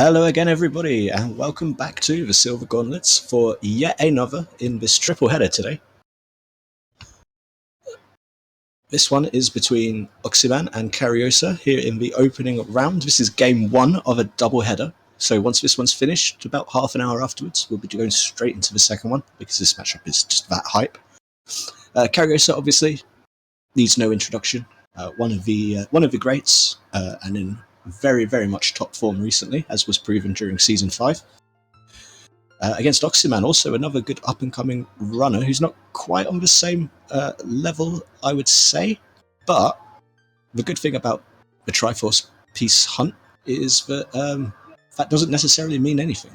Hello again, everybody, and welcome back to the Silver Gauntlets for yet another in this triple header today. This one is between Oximan and Kariossa here in the opening round. This is game one of a double header. So once this one's finished, about half an hour afterwards, we'll be going straight into the second one because this matchup is just that hype. Kariossa obviously needs no introduction. One of the greats, and in very, very much top form recently, as was proven during Season 5. Against Oximan, also another good up-and-coming runner who's not quite on the same level, I would say. But the good thing about the Triforce Peace Hunt is that that doesn't necessarily mean anything.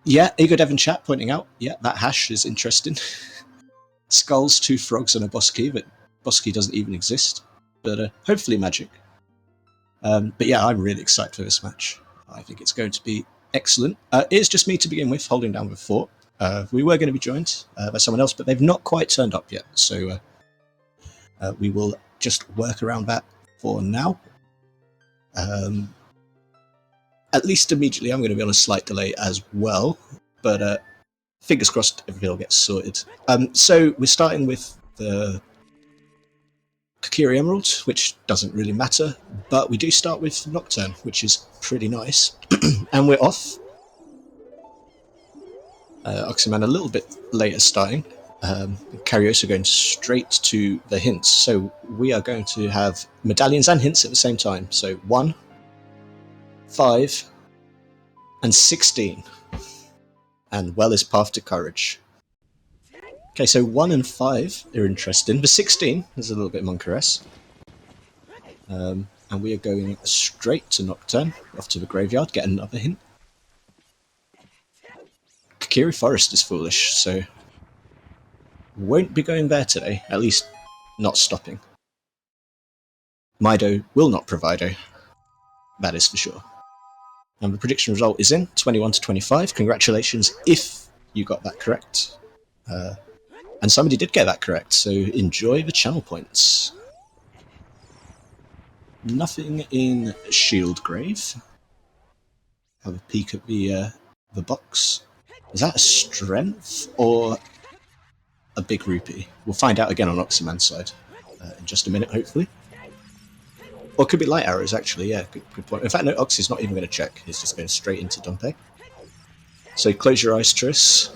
Ego Devon Chat pointing out, that hash is interesting. Skulls, 2 frogs, and a boss key, but boss key doesn't even exist. But hopefully magic. But yeah, I'm really excited for this match. I think it's going to be excellent. It is just me to begin with, holding down the fort. We were going to be joined by someone else, but they've not quite turned up yet. So we will just work around that for now. At least immediately, I'm going to be on a slight delay as well. But fingers crossed, everything will get sorted. So we're starting with the Kakiri Emerald, which doesn't really matter, but we do start with Nocturne, which is pretty nice. And we're off. Oximan a little bit later starting. Kariossa going straight to the hints. So we are going to have medallions and hints at the same time. So 1, 5, and 16. And well is Path to Courage. Okay, so 1 and 5 are interesting. The 16 is a little bit Moncaress. And we are going straight to Nocturne, off to the graveyard, get another hint. Kakiri Forest is foolish, so won't be going there today, at least not stopping. Mido will not Provido, that is for sure. And the prediction result is in, 21 to 25. Congratulations if you got that correct. And somebody did get that correct, so enjoy the channel points. Nothing in Shield Grave. Have a peek at the box. Is that a strength or a big rupee? We'll find out again on Oximan's side in just a minute, hopefully. Or it could be light arrows, actually. Yeah, good point. In fact, no, Oxy's not even going to check. He's just going straight into Dumpe. So close your eyes, Tris,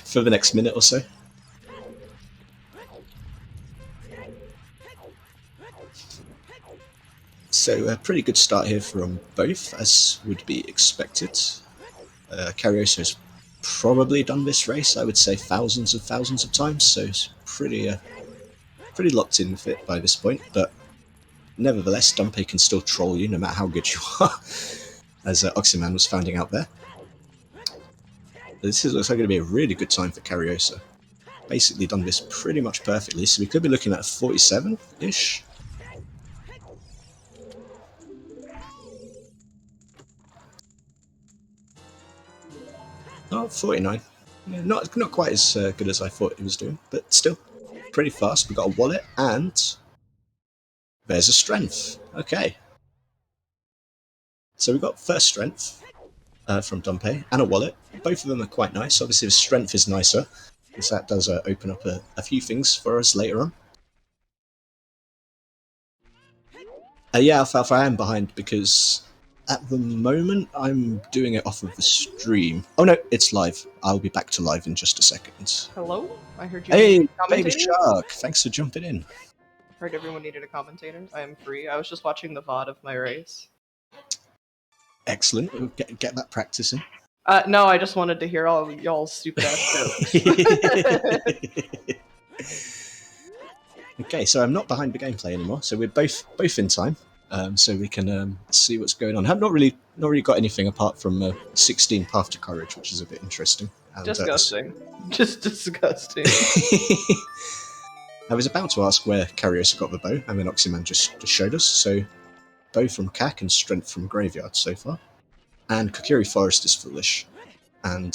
for the next minute or so. So a pretty good start here from both, as would be expected. Kariossa has probably done this race, I would say thousands of times, so it's pretty locked in with it by this point, but nevertheless, Dumpe can still troll you no matter how good you are, as Oximan was finding out there. This looks like going to be a really good time for Kariossa. Basically done this pretty much perfectly, so we could be looking at 47-ish. Oh, 49. Yeah, not quite as good as I thought it was doing, but still pretty fast. We've got a wallet, and there's a strength. Okay. So we've got first strength from Dumpe, and a wallet. Both of them are quite nice. Obviously, the strength is nicer, because that does open up a few things for us later on. Yeah, Alfalfa, I am behind because at the moment I'm doing it off of the stream. Oh no, it's live. I'll be back to live in just a second. Hello? I heard you. Hey, Baby Shark, thanks for jumping in. Heard everyone needed a commentator. I am free. I was just watching the VOD of my race. Excellent. We'll get that practice in. No, I just wanted to hear all y'all's stupid ass jokes. Okay, so I'm not behind the gameplay anymore, so we're both in time, so we can see what's going on. I've not really got anything apart from 16 Path to Courage, which is a bit interesting. And, disgusting. Just disgusting. I was about to ask where Kariossa got the bow, and then Oximan just showed us, so bow from Kak and strength from Graveyard so far. And Kakiri Forest is foolish. And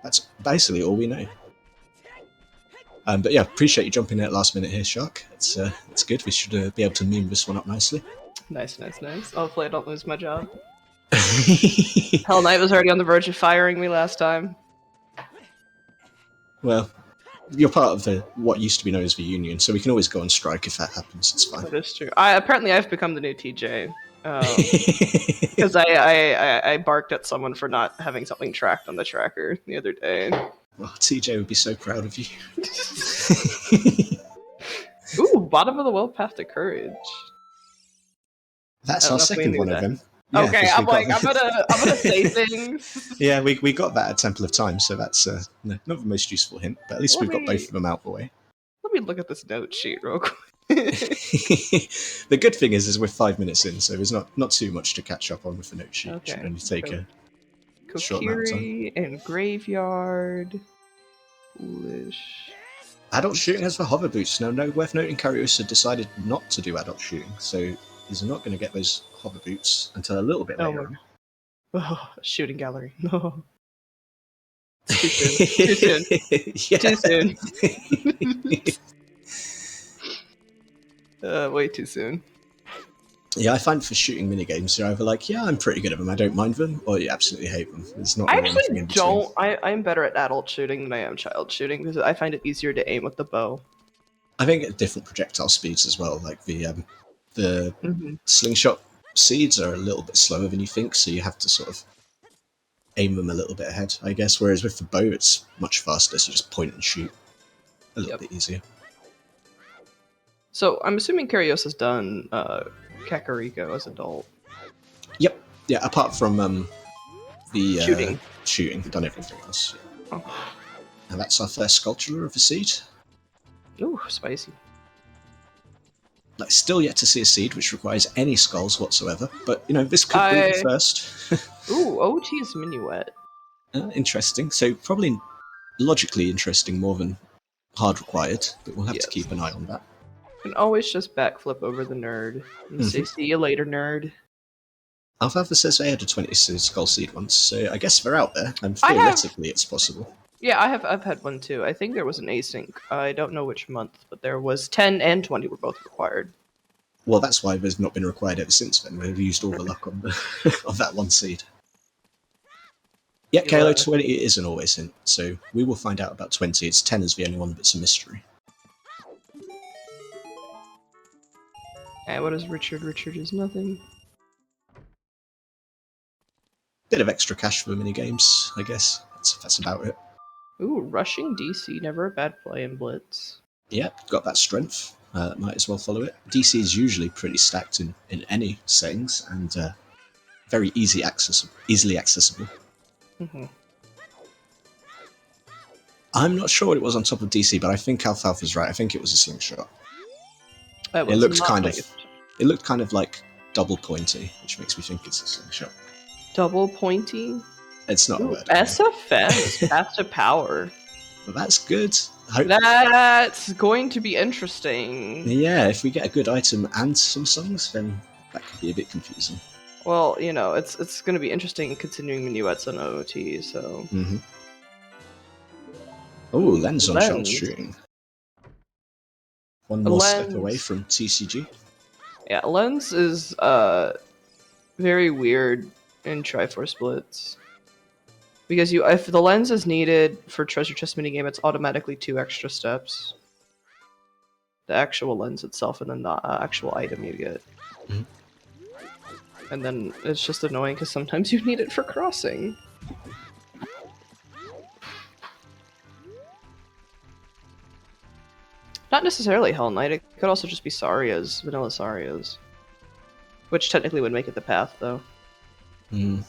that's basically all we know. But yeah, appreciate you jumping in at last minute here, Shark. It's good. We should be able to meme this one up nicely. Nice. Hopefully I don't lose my job. Hell Knight was already on the verge of firing me last time. Well, you're part of the what used to be known as the union, so we can always go on strike if that happens. It's fine. That is true. Apparently I've become the new TJ. Because I barked at someone for not having something tracked on the tracker the other day. Well, TJ would be so proud of you. Ooh, bottom of the well path to courage. That's our second one of them. Yeah, okay, I'm got... gonna say things. Yeah, we got that at Temple of Time, so that's not the most useful hint, but at least we've got both of them out the way. Let me look at this note sheet real quick. The good thing is we're 5 minutes in, so there's not too much to catch up on with the note sheet. Okay. It should only take a short amount of time. And graveyard. Foolish. Adult shooting has the hover boots. Now, no, worth noting, Kariossa decided not to do adult shooting, so he's not going to get those hover boots until a little bit later on. Oh, shooting gallery. No. Too soon. Too soon. Way too soon. Yeah, I find for shooting minigames, you're either like, yeah, I'm pretty good at them, I don't mind them, or you absolutely hate them. It's not. I actually don't. I'm better at adult shooting than I am child shooting because I find it easier to aim with the bow. I think at different projectile speeds as well. Like the slingshot seeds are a little bit slower than you think, so you have to sort of aim them a little bit ahead, I guess. Whereas with the bow, it's much faster, so you just point and shoot. A little bit easier. So I'm assuming Kariossa's done Kakariko as adult. Yep. Yeah, apart from the shooting, done everything else. Yeah. Oh. And that's our first sculpture of a seed. Ooh, spicy. Like, still yet to see a seed which requires any skulls whatsoever, but this could be the first. Ooh, OOT's Minuet. Interesting. So probably logically interesting more than hard required, but we'll have to keep an eye on that. You can always just backflip over the nerd and say, see you later, nerd. Alfalfa says they had a 20 skull seed once, so I guess they're out there, and theoretically it's possible. Yeah, I've had one too. I think there was an async. I don't know which month, but there was 10 and 20 were both required. Well, that's why there's not been required ever since then. We've used all the luck on of that one seed. Yeah, KLO 20 isn't always hint, so we will find out about 20. It's 10 is the only one that's a mystery. And what is Richard? Richard is nothing. Bit of extra cash for minigames, I guess. That's about it. Ooh, rushing DC, never a bad play in Blitz. Yeah, got that strength. Might as well follow it. DC is usually pretty stacked in any settings, and very easily accessible. Mm-hmm. I'm not sure what it was on top of DC, but I think Alfalfa's right. I think it was a slingshot. It looked kind of like double pointy, which makes me think it's a slingshot. Double pointy? It's not a word. SFM, path to power. Well, that's good. That's going to be interesting. Yeah, if we get a good item and some songs, then that could be a bit confusing. Well, it's going to be interesting continuing Minuets on OOT, so... Mm-hmm. Oh, lens on child shooting. One more step away from TCG. Yeah, lens is very weird in Triforce Blitz. Because if the lens is needed for treasure chest minigame, it's automatically 2 extra steps. The actual lens itself and then the actual item you get. Mm-hmm. And then it's just annoying because sometimes you need it for crossing. Not necessarily Hell Knight, it could also just be Saria's, vanilla Saria's. Which technically would make it the path, though. Hmm.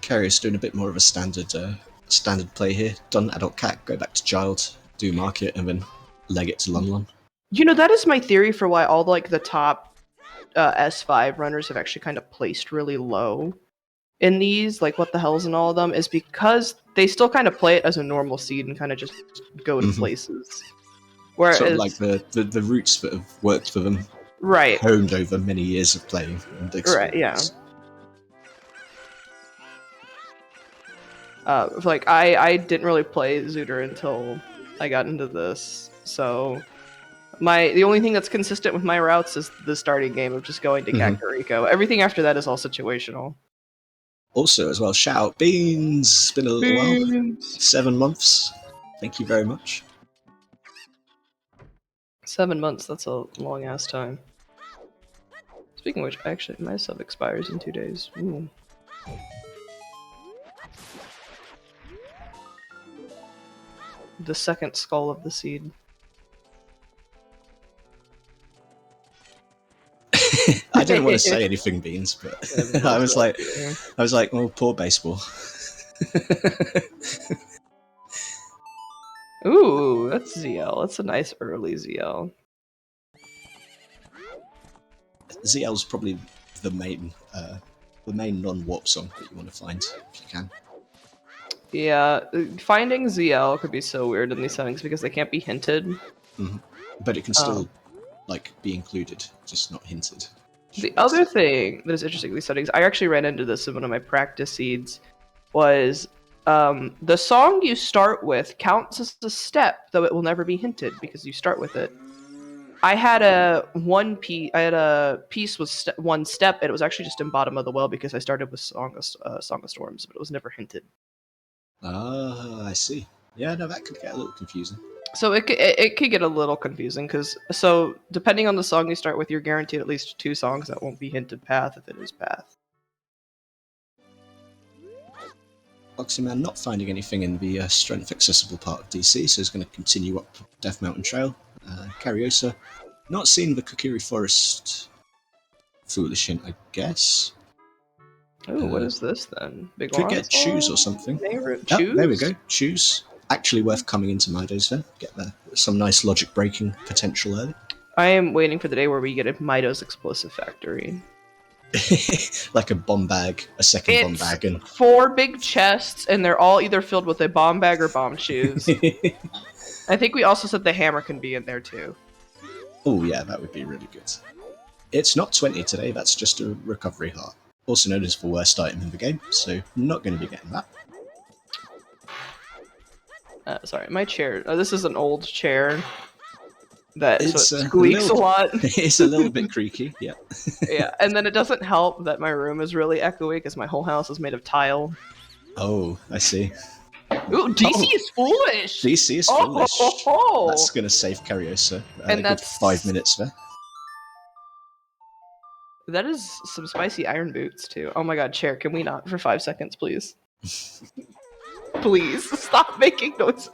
Carrier's doing a bit more of a standard play here. Done adult cat, go back to child, do market, and then leg it to Lun. That is my theory for why all the top S5 runners have actually kind of placed really low in these, like What the Hells and all of them, is because they still kind of play it as a normal seed and kind of just go to places. Whereas, sort of like the roots that have worked for them, right? Honed over many years of playing and experience. Right, yeah. I didn't really play Zooter until I got into this, so The only thing that's consistent with my routes is the starting game of just going to Kakariko. Everything after that is all situational. Also, as well, shout out Beans. It's been a little while. 7 months. Thank you very much. 7 months, that's a long ass time. Speaking of which, actually, my sub expires in 2 days. Ooh. The second skull of the seed. I didn't want to say anything, Beans, but I was like, oh, poor baseball. Ooh, that's ZL. That's a nice early ZL. ZL's probably the main non-warp song that you want to find if you can. Yeah, finding ZL could be so weird in these settings because they can't be hinted. But it can still like be included, just not hinted. The other thing that is interesting in these settings, I actually ran into this in one of my practice seeds, was the song you start with counts as a step, though it will never be hinted because you start with it. I had a piece with one step, and it was actually just in Bottom of the Well because I started with Song of Storms, but it was never hinted. Ah, I see. Yeah, no, that could get a little confusing. So it could get a little confusing because depending on the song you start with, you're guaranteed at least 2 songs that won't be hinted path if it is path. Oximan not finding anything in the strength accessible part of DC, so he's going to continue up Death Mountain Trail. Kariossa not seeing the Kokiri Forest. Foolish hint, I guess. Oh, what is this then? Big could get Choose or something. Choose? Oh, there we go. Choose. Actually worth coming into Mido's then. Get there. Some nice logic breaking potential early. I am waiting for the day where we get a Mido's Explosive Factory. Like a bomb bag, a second bomb bag, and 4 big chests, and they're all either filled with a bomb bag or bomb shoes. I think we also said the hammer can be in there too. Oh yeah, that would be really good. It's not 20 today, that's just a recovery heart. Also known as the worst item in the game, so not going to be getting that. Sorry, my chair. This is an old chair that it squeaks a lot. It's a little bit creaky, yeah. Yeah, and then it doesn't help that my room is really echoey because my whole house is made of tile. Oh, I see. Ooh, DC is foolish! DC is foolish. That's going to save Kariossa. And that's 5 minutes there. That is some spicy iron boots, too. Oh my god, chair, can we not for 5 seconds, please? Please, stop making noises.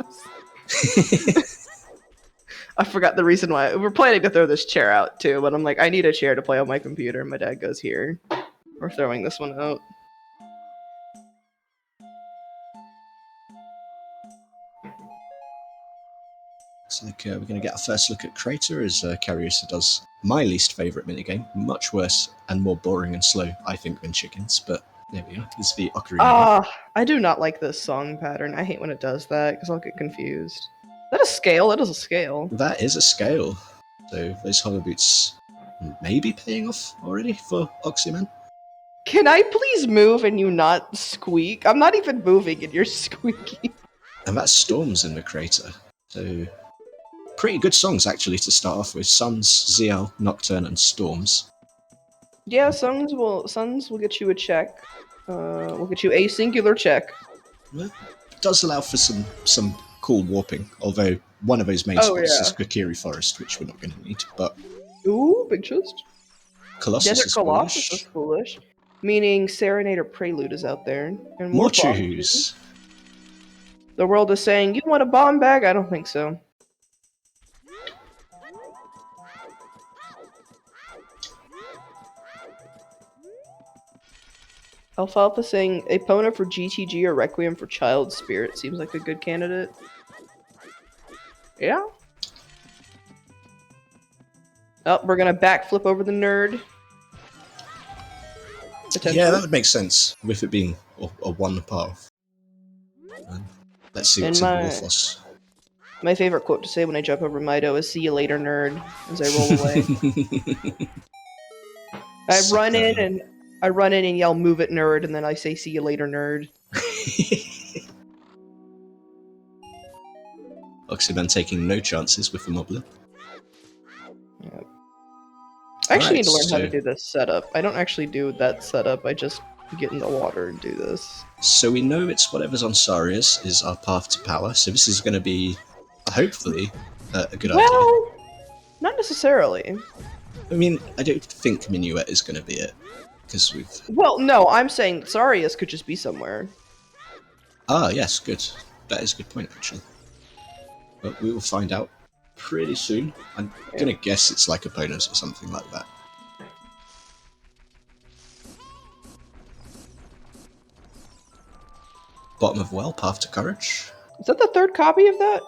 I forgot the reason why. We're planning to throw this chair out, too, but I'm like, I need a chair to play on my computer, and my dad goes, here. We're throwing this one out. Looks like we're going to get a first look at Crater as Kariossa does my least favourite minigame. Much worse and more boring and slow, I think, than chickens, but there we go. This is the Ocarina. I do not like this song pattern. I hate when it does that, because I'll get confused. Is that a scale? That is a scale. That is a scale. So those hover boots may be paying off already for Oximan. Can I please move and you not squeak? I'm not even moving and you're squeaking. And that's Storms in the Crater. So pretty good songs actually to start off with. Suns, ZL, Nocturne, and Storms. Yeah, Suns will get you a check. We'll get you a singular check. Well, it does allow for some cool warping, although one of those main spots is Kokiri Forest, which we're not going to need. But ooh, big chest. Colossus Desert is Colossus foolish. is foolish. Meaning Serenade or Prelude is out there. And more choose. The world is saying, you want a bomb bag? I don't think so. Alfalfa saying, Epona for GTG or Requiem for Child Spirit seems like a good candidate. Yeah. Oh, we're gonna backflip over the nerd. Yeah, that would make sense, with it being a one path. Let's see what's in Warfos. My favorite quote to say when I jump over Mido is, see you later, nerd, as I roll away. I run in and yell, move it, nerd, and then I say, see you later, nerd. Oximan taking no chances with the Moblin. I actually need to Alright, learn how to so- do this setup. I don't actually do that setup. I just get in the water and do this. So we know it's whatever's on Sarius is our path to power, so this is going to be, hopefully, a good idea. Well, not necessarily. I mean, I don't think Minuet is going to be it, because we've... Well, no, I'm saying Sarius could just be somewhere. Ah, yes, good. That is a good point, actually. But we will find out pretty soon. I'm going to guess it's like a bonus or something like that. Bottom of well, path to courage. Is that the third copy of that?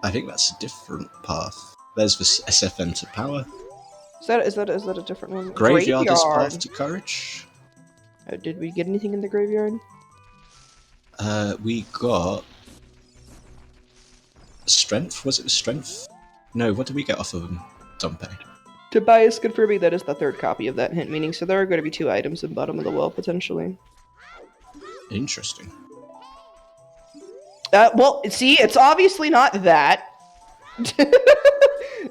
I think that's a different path. There's this SFN to power. Is that a different one? Graveyard is path to courage. Did we get anything in the graveyard? We got strength. Was it the strength? No. What did we get off of them? Dumpe. Tobias confirming that is the third copy of that hint, meaning so there are going to be 2 items in bottom of the well potentially. Interesting. Well, see, it's obviously not that.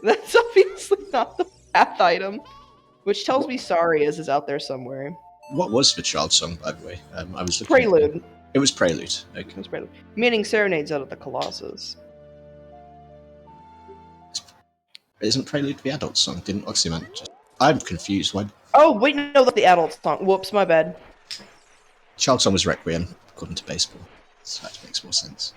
That's obviously not the path item, which tells me Sarius is out there somewhere. What was the child song, by the way? I was looking. Prelude. It was Prelude. Okay. It was Prelude. Meaning Serenades out of the Colossus. Isn't Prelude the adult song? Didn't Oximan just... I'm confused. Why? Oh, wait, no, that's the adult song. Whoops, my bad. Child song was Requiem, according to baseball. So that makes more sense.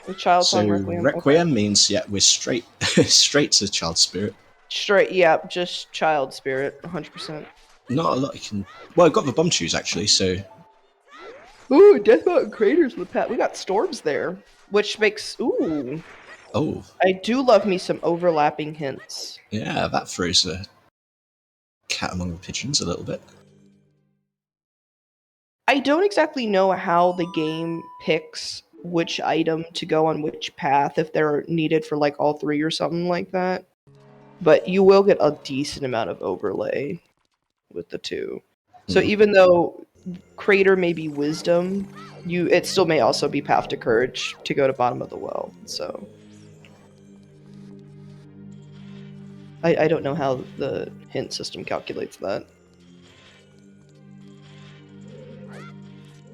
The child So song Requiem. Requiem Okay. means, yeah, we're straight straight to child spirit. Straight, yeah, just child spirit, 100%. Not a lot you can... Well, I've got the bomb shoes, actually, so... Ooh, Death Mountain Craters with Pat. We got storms there, which makes... Ooh. Oh, I do love me some overlapping hints. yeah, that throws a cat among the pigeons a little bit. I don't exactly know how the game picks which item to go on which path, if they're needed for like all 3 or something like that. But you will get a decent amount of overlay with the 2. So even though Crater may be Wisdom, it still may also be Path to Courage to go to bottom of the well. So I don't know how the hint system calculates that.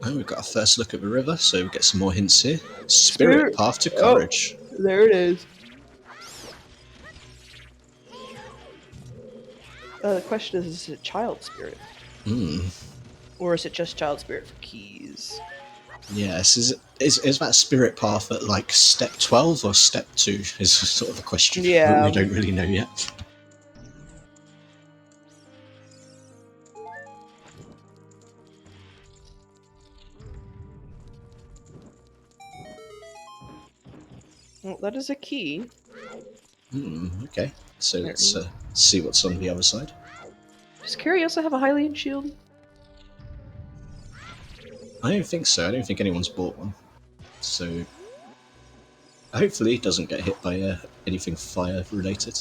Oh, we've got our first look at the river, so we get some more hints here. Spirit, path to courage. Oh, there it is. The question is it child spirit? Or is it just child spirit for keys? Yes, is that spirit path at like step 12 or step 2 is sort of the question. Yeah. We don't really know yet. Well, that is a key. Okay, so let's see what's on the other side. Does Kariossa have a Hylian shield? I don't think so. I don't think anyone's bought one. So hopefully it doesn't get hit by anything fire related.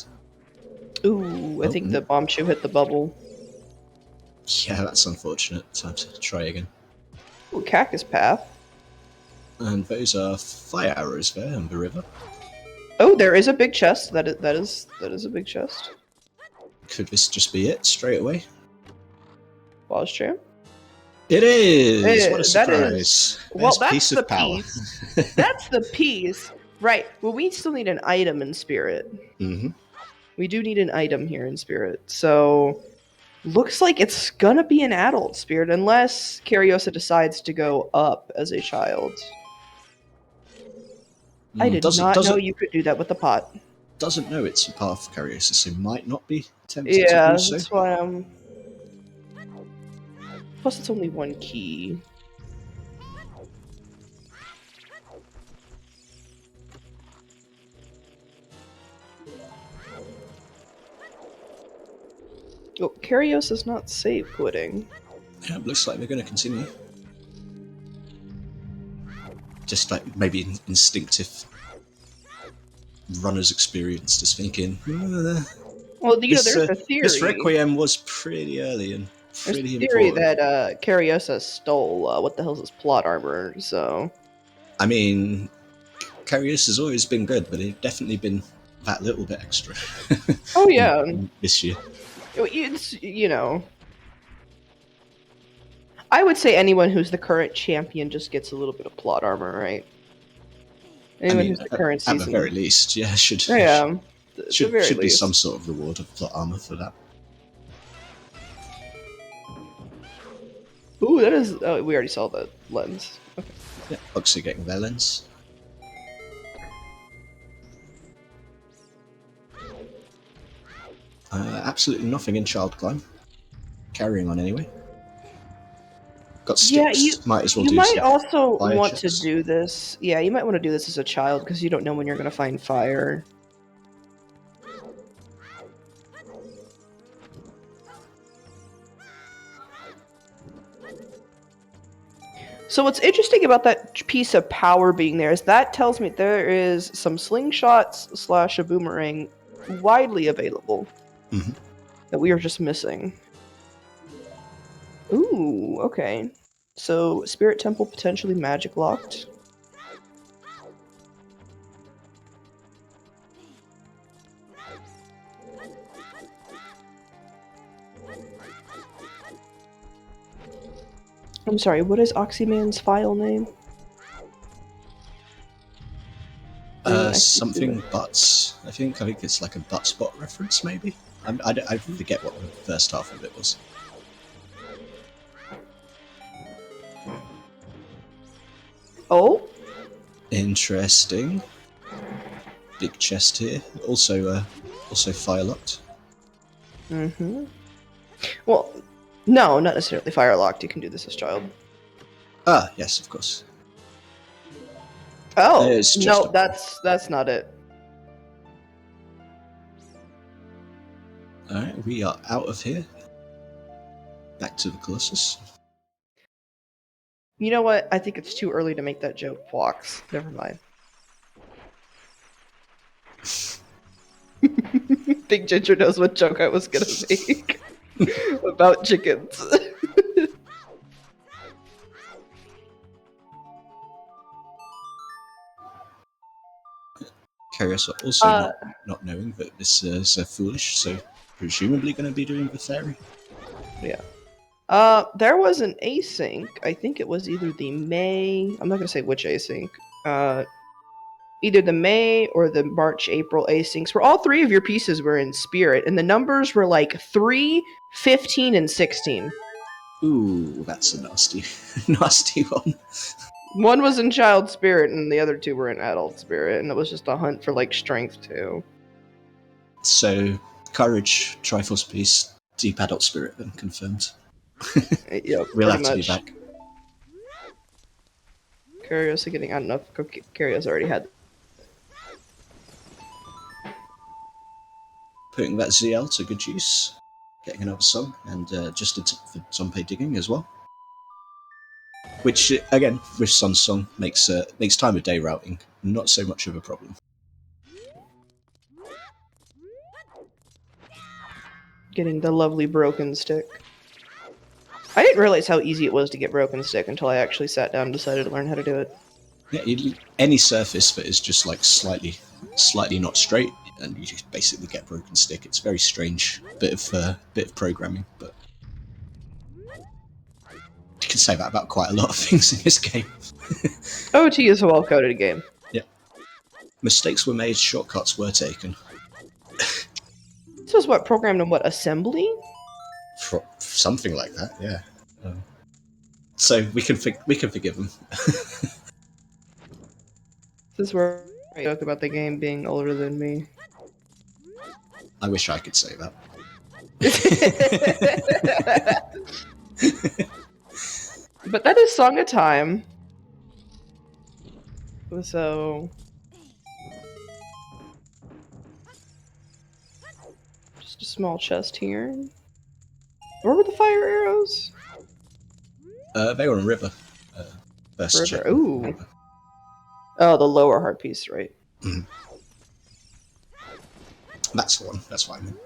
Ooh, I think the bomb shoe hit the bubble. Yeah, that's unfortunate. Time to try again. Ooh, Cactus Path. And those are fire arrows there in the river. Oh, there is a big chest. That is a big chest. Could this just be it straight away? Boss champ. It is! What a That surprise! is, well, There's that's piece the of power. piece. That's the piece. Right. Well, we still need an item in spirit. Mm-hmm. We do need an item here in spirit. So, looks like it's gonna be an adult spirit, unless Kariossa decides to go up as a child. I did not know you could do that with the pot. Doesn't know it's a path Kariossa, so might not be tempted to Yeah, do so. that's why I'm... Plus it's only 1 key. Oh, Karios is not save quitting. Yeah, it looks like they're going to continue. Just like maybe instinctive runner's experience, just thinking. Well, you know, there's a theory. This Requiem was pretty early and pretty There's a theory important. that Kariossa stole what the hell's his plot armor. So, I mean, Karios has always been good, but he's definitely been that little bit extra. Oh yeah, This year. it's, you know. I would say anyone who's the current champion just gets a little bit of plot armor, right? I Anyone mean, who's the current at the season. very least, yeah, should Yeah, at the very should be least. some sort of reward of plot armor for that. Ooh, that is. Oh, we already saw the lens. Okay. Yeah, Oxy getting their lens. Absolutely nothing in Child Climb. Carrying on anyway. Got Yeah, sticks. Might as well you do might some also fire want to checks. do this. Yeah, you might want to do this as a child because you don't know when you're going to find fire. So what's interesting about that piece of power being there is that tells me there is some slingshots / a boomerang widely available that we are just missing. Ooh, okay. So Spirit Temple potentially magic locked. I'm sorry, what is Oxyman's file name? Something butts. I think it's like a butt spot reference, maybe. I forget what the first half of it was. Oh, Interesting. Big chest here. Also fire locked. mm-hmm. Well, no, not necessarily fire locked. You can do this as child. Ah, yes, of course. Oh, It's just no, a- that's not it. Alright, we are out of here. Back to the Colossus. You know what? I think it's too early to make that joke, Fox. Never mind. Big Ginger knows what joke I was gonna make about chickens. Kariossa also not knowing that this is foolish, so presumably going to be doing the fairy. Yeah. There was an async. I think it was either the May. I'm not gonna say which async. Either the May or the March April asyncs, where all three of your pieces were in Spirit, and the numbers were like 3, 15, and 16. Ooh, that's a nasty, nasty one. One was in Child Spirit, and the other two were in Adult Spirit, and it was just a hunt for like strength too. So, courage, Triforce piece, deep adult spirit, then confirmed. Yep, We'll pretty have to much. be back. Kariossa getting out enough. Kariossa already had. Putting that ZL to good use, getting another song, and just for Zonpei digging as well. Which, again, with Sun's song, makes time of day routing not so much of a problem. Getting the lovely broken stick. I didn't realize how easy it was to get broken stick until I actually sat down and decided to learn how to do it. Yeah, any surface that is just like slightly not straight, and you just basically get broken stick. It's very strange bit of programming, but you can say that about quite a lot of things in this game. OoT is a well-coded game. Yeah, mistakes were made, shortcuts were taken. This was what, programmed in what, assembly? Something like that, yeah. So we can forgive them. This is where I joke about the game being older than me. I wish I could say that. But that is Song of Time. So... just a small chest here. Where were the fire arrows? They were in River. First River. check. Ooh. River. Oh, the lower heart piece, right? Mm. That's the one. That's what I meant.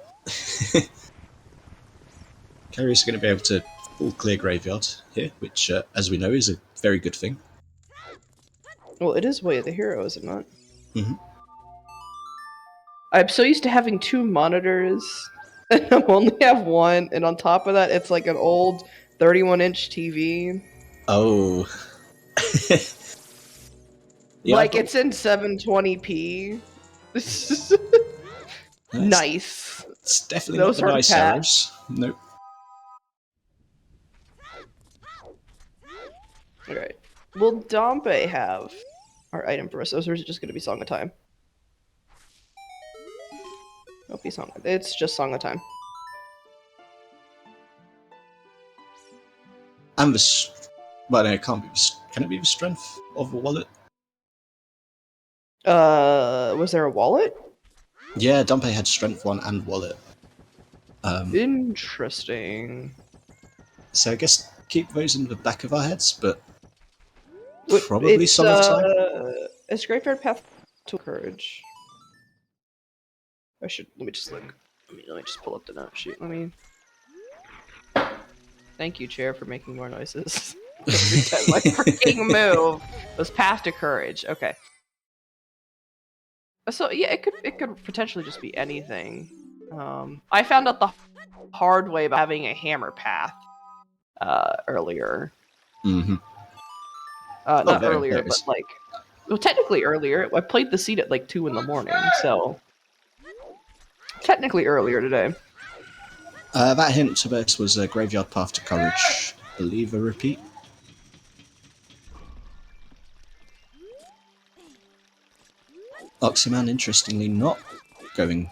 Carrier's going to be able to full clear graveyard here, which, as we know, is a very good thing. Well, it is Way of the Hero, is it not? Mm-hmm. I'm so used to having 2 monitors, and I only have one, and on top of that, it's like an old 31-inch TV. Oh. Yeah, I've Like, got. it's in 720p. No, Nice. it's definitely not Those the are nice pat. arrows. Nope. Alright. Will Dompe have our item for us, or is it just going to be Song of Time? It'll be Song. It's just Song of Time. And well, no, it can't be. Can it be the strength of a wallet? Was there a wallet? Yeah, Dumpe had strength 1 and wallet. Interesting. So I guess keep those in the back of our heads, but probably It's Song of Time. it's Graveyard Path to Courage. Let me just look. Let me just pull up the note sheet. Thank you, chair, for making more noises. Every time my freaking move was Path to Courage. Okay. So yeah, it could potentially just be anything. I found out the hard way about having a hammer path earlier. Mm-hmm. Not there earlier, it but is. like, well, technically earlier. I played the seed at like 2 in the morning, so technically earlier today. That hint to this was a Graveyard Path to Courage. I believe a repeat. Oximan, interestingly, not going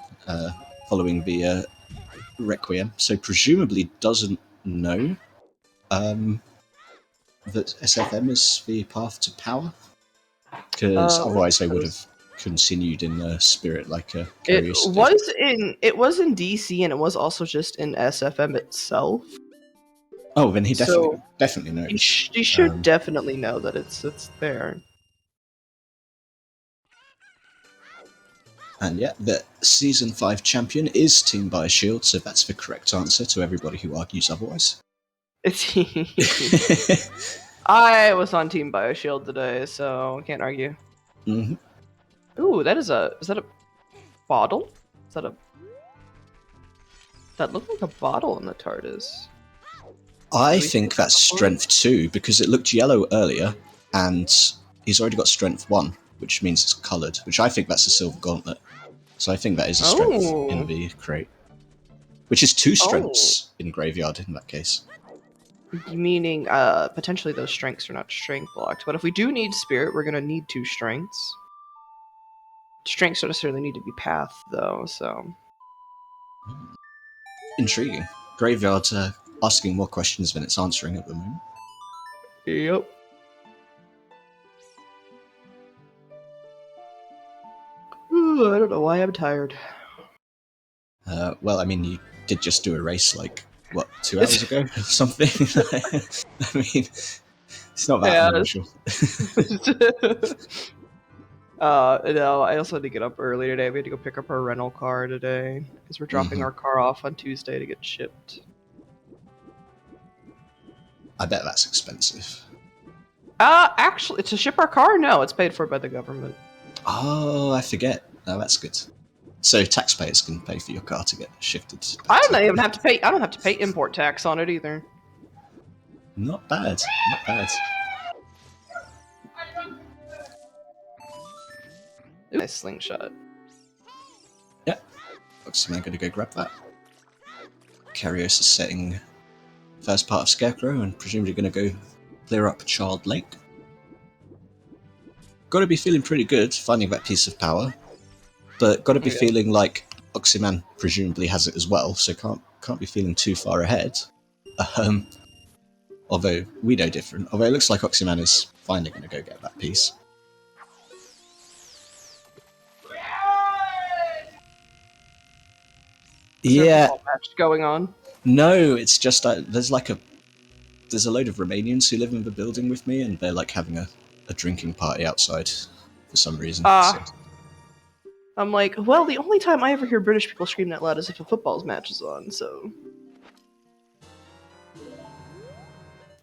following the Requiem, so presumably doesn't know that SFM is the path to power, because otherwise they would have continued in the spirit like a kariossa did. It was in DC, and it was also just in SFM itself. Oh, then he So definitely knows. you should definitely know that it's there. And yeah, the Season 5 champion is Team Bioshield, so that's the correct answer to everybody who argues otherwise. I was on Team Bioshield today, so I can't argue. Mm-hmm. Ooh, is that a bottle? That looked like a bottle in the TARDIS. I think that's strength 2, because it looked yellow earlier, and he's already got strength 1, which means it's coloured, which I think that's a silver gauntlet. So I think that is a strength in the crate. Which is 2 strengths in Graveyard in that case. Meaning, potentially those strengths are not strength blocked. But if we do need spirit, we're gonna need 2 strengths. Strengths don't necessarily need to be path, though, so... Intriguing. Graveyard's asking more questions than it's answering at the moment. Yep. Ooh, I don't know why I'm tired. Well, I mean, you did just do a race, like, what, 2 hours ago or something? I mean, it's not that unusual. No, I also had to get up early today. We had to go pick up our rental car today, because we're dropping our car off on Tuesday to get shipped. I bet that's expensive. Actually, to ship our car? No, it's paid for by the government. Oh, I forget. Oh, that's good. So taxpayers can pay for your car to get shifted. I don't even have to pay. I don't have to pay import tax on it either. Not bad. Not bad. Nice slingshot. Yeah. Oximan going to go grab that. Kariossa setting first part of Scarecrow and presumably going to go clear up Child Lake. Got to be feeling pretty good finding that piece of power, but got to be feeling like Oximan presumably has it as well, so can't be feeling too far ahead. Although we know different. Although it looks like Oximan is finally going to go get that piece. Yeah. Is there a match going on? No, it's just there's a load of Romanians who live in the building with me, and they're like having a drinking party outside for some reason. So. I'm like, well, the only time I ever hear British people scream that loud is if a football match is on, so...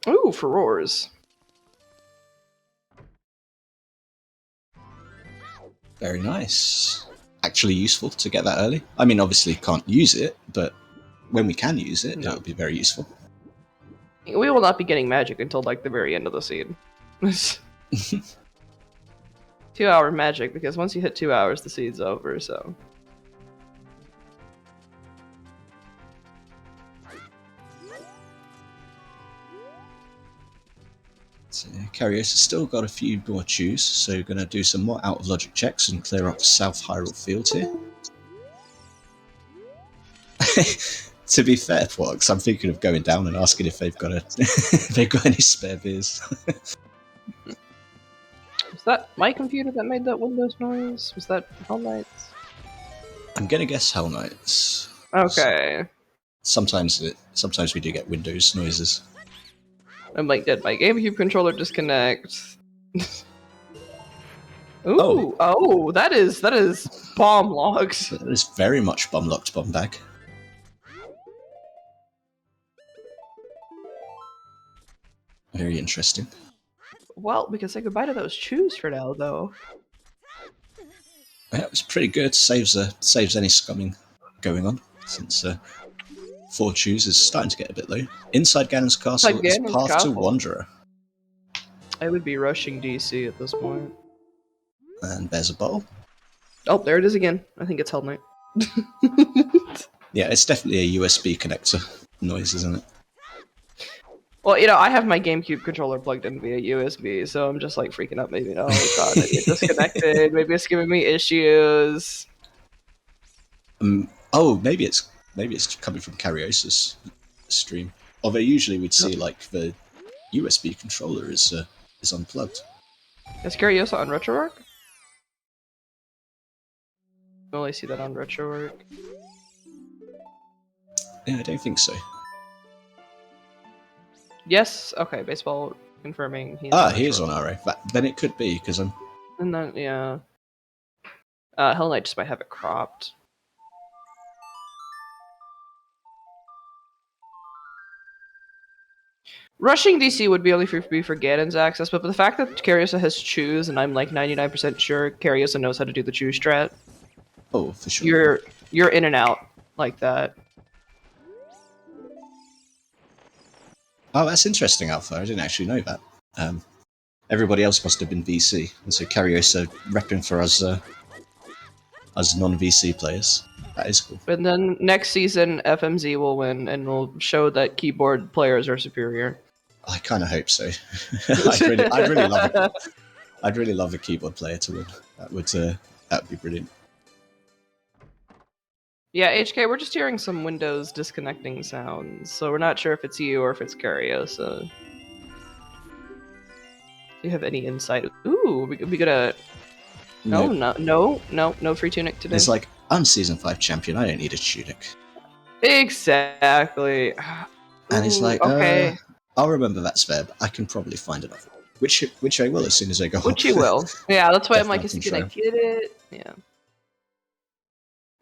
Ooh, furores. Very nice. actually useful to get that early. I mean, obviously can't use it, but when we can use it, No. it'll be very useful. We will not be getting magic until like the very end of the seed. 2-hour magic, because once you hit 2 hours, the seed's over, so. So Karios has still got a few more chews, so we're going to do some more out of logic checks and clear up the South Hyrule field here. To be fair, Porks, I'm thinking of going down and asking if they've got if they've got any spare beers. Was that my computer that made that Windows noise? Was that Hell Knights? I'm gonna guess Hell Knights. Okay. Sometimes we do get Windows noises. I'm like, did my GameCube controller disconnect? Ooh, oh, that is bomb logs. That is very much bomb-locked bomb bag. Very interesting. Well, we can say goodbye to those chews for now, though. Yeah, it was pretty good. Saves any scumming going on, since 4 chews is starting to get a bit low. Inside Ganon's castle is Path to Wanderer. I would be rushing DC at this point. And there's a bottle. Oh, there it is again. I think it's Hell Knight. Yeah, it's definitely a USB connector noise, isn't it? Well, you know, I have my GameCube controller plugged in via USB, so I'm just like freaking out. Maybe, oh god, maybe it's disconnected. Maybe it's giving me issues. Oh, maybe it's coming from Kariossa's stream. Although usually we'd see like the USB controller is unplugged. Is Kariossa on RetroArch? I only see that on RetroArch. Yeah, I don't think so. Yes. Okay. Baseball confirming. He is on RA. Then it could be because I'm. And then yeah. Hell Knight just might have it cropped. Rushing DC would be only for Ganon's access, but the fact that Kariossa has chews, and I'm like 99% sure Kariossa knows how to do the chew strat. Oh, for sure. You're in and out like that. Oh, that's interesting, Alpha. I didn't actually know that. Everybody else must have been VC, and so Kariossa repping for us non-VC players. That is cool. And then next season, FMZ will win, and will show that keyboard players are superior. I kind of hope so. I'd really love a keyboard player to win. That would be brilliant. Yeah, HK, we're just hearing some Windows disconnecting sounds, so we're not sure if it's you or if it's Kariossa. Do you have any insight? Ooh, we gotta. No free tunic today. It's like, I'm Season 5 champion, I don't need a tunic. Exactly. And it's like, okay. I'll remember that's fair, but I can probably find another. Which I will as soon as I go home. Which you will. Yeah, that's why I'm like, can I get it? Yeah.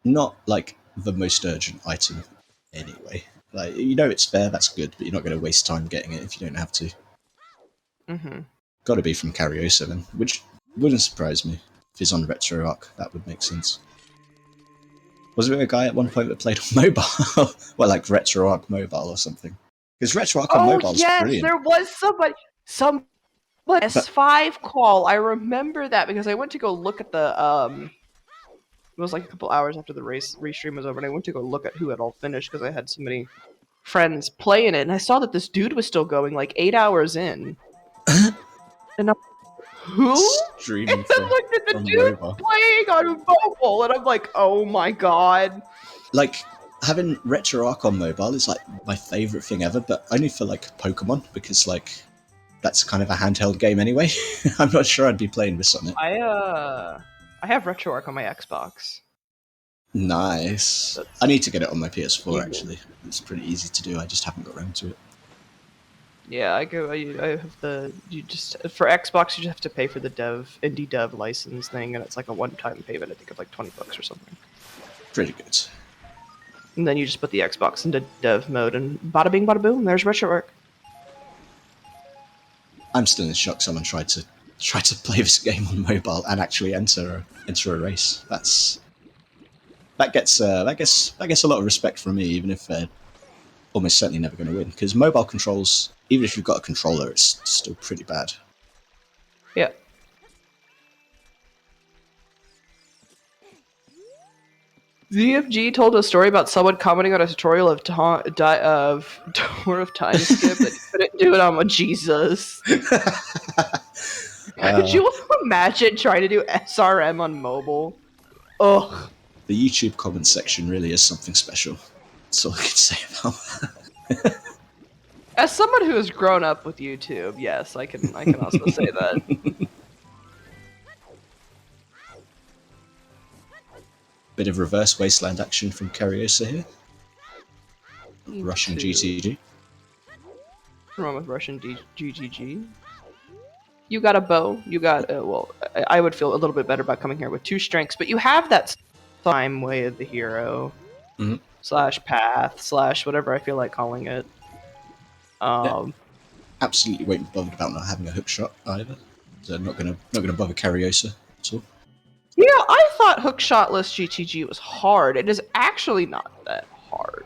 Not like the most urgent item anyway. Like, you know it's fair, that's good, but you're not going to waste time getting it if you don't have to. Mm-hmm. Got to be from Kariossa then, which wouldn't surprise me. If he's on RetroArch, that would make sense. Was there a guy at one point that played on mobile? Well, like RetroArch mobile or something. Because RetroArch on mobile is brilliant. There was some S5 call. I remember that because I went to go look at the it was like a couple hours after the restream was over, and I went to go look at who had all finished because I had so many friends playing it, and I saw that this dude was still going like 8 hours in. And I'm who? Streaming and I'm like, the dude playing on mobile, and I'm like, oh my god. Like, having RetroArch on mobile is like my favourite thing ever, but only for like Pokemon, because like that's kind of a handheld game anyway. I'm not sure I'd be playing this on it. I have RetroArch on my Xbox. Nice. I need to get it on my PS4 actually. It's pretty easy to do. I just haven't got around to it. Yeah, I have for Xbox you just have to pay for the indie dev license thing, and it's like a one-time payment. I think of like $20 or something. Pretty good. And then you just put the Xbox into dev mode, and bada bing, bada boom. There's RetroArch. I'm still in shock. Someone tried to play this game on mobile and actually enter a race. That's that gets a lot of respect from me, even if they're almost certainly never going to win. Because mobile controls, even if you've got a controller, it's still pretty bad. Yeah. ZFG told a story about someone commenting on a tutorial of Door of Time Skip that he couldn't do it on a Jesus. Could you imagine trying to do SRM on mobile? Ugh. The YouTube comment section really is something special. That's all I can say about that. As someone who has grown up with YouTube, yes, I can also say that. Bit of reverse wasteland action from Kariossa here. Russian GTG. What's wrong with Russian GGG? You got a bow. You got well. I would feel a little bit better about coming here with 2 strengths, but you have that time way of the hero / path / whatever I feel like calling it. Yeah. Absolutely won't be bothered about not having a hook shot either. So not gonna bother Kariossa at all. You know, I thought hookshotless GTG was hard. It is actually not that hard.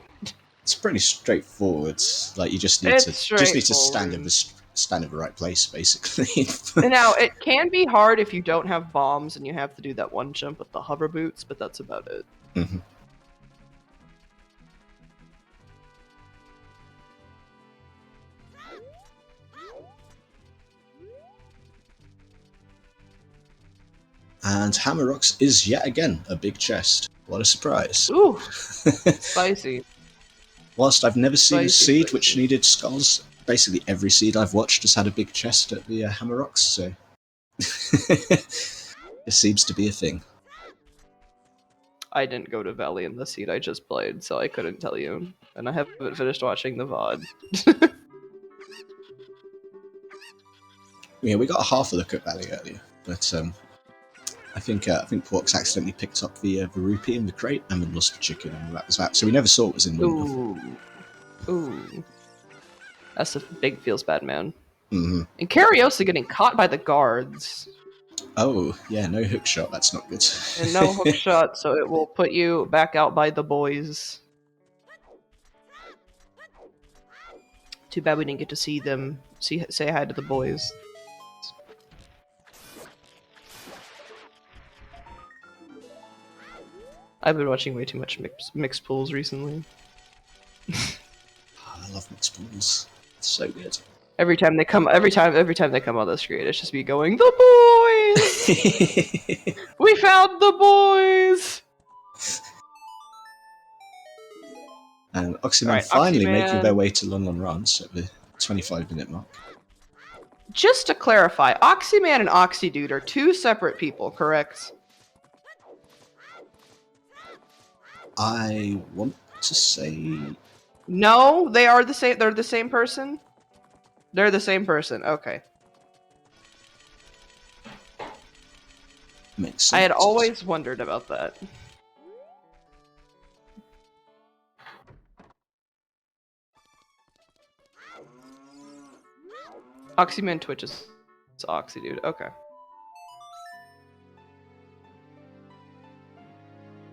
It's pretty straightforward. Like you just need to stand in the right place, basically. Now it can be hard if you don't have bombs and you have to do that one jump with the hover boots, but that's about it. Mm-hmm. And Hammer Rocks is yet again a big chest. What a surprise. Ooh, spicy. Whilst I've never seen a seed which needed skulls, basically every seed I've watched has had a big chest at the Hammer Rocks, so it seems to be a thing. I didn't go to Valley in the seed I just played, so I couldn't tell you. And I haven't finished watching the VOD. Yeah, we got a half a look at Valley earlier, but I think Porks accidentally picked up the rupee in the crate and then lost the chicken, and that was that. So we never saw what was in the window. Ooh. That's a big feels bad, man. Mm-hmm. And Kariossa getting caught by the guards. Oh, yeah, no hook shot, that's not good. And no hook shot, so it will put you back out by the boys. Too bad we didn't get to see them, say hi to the boys. I've been watching way too much mixed pools recently. I love mixed pools. It's so good. Every time they come on the screen, it's just me going, "The boys! We found the boys!" And Oximan finally making their way to Lon Ranch at the 25-minute mark. Just to clarify, Oximan and Oxydude are 2 separate people, correct? I want to say... No, they are the same. They're the same person? They're the same person, okay. Makes sense. I had always wondered about that. Oxyman Twitches. It's Oxydude, okay.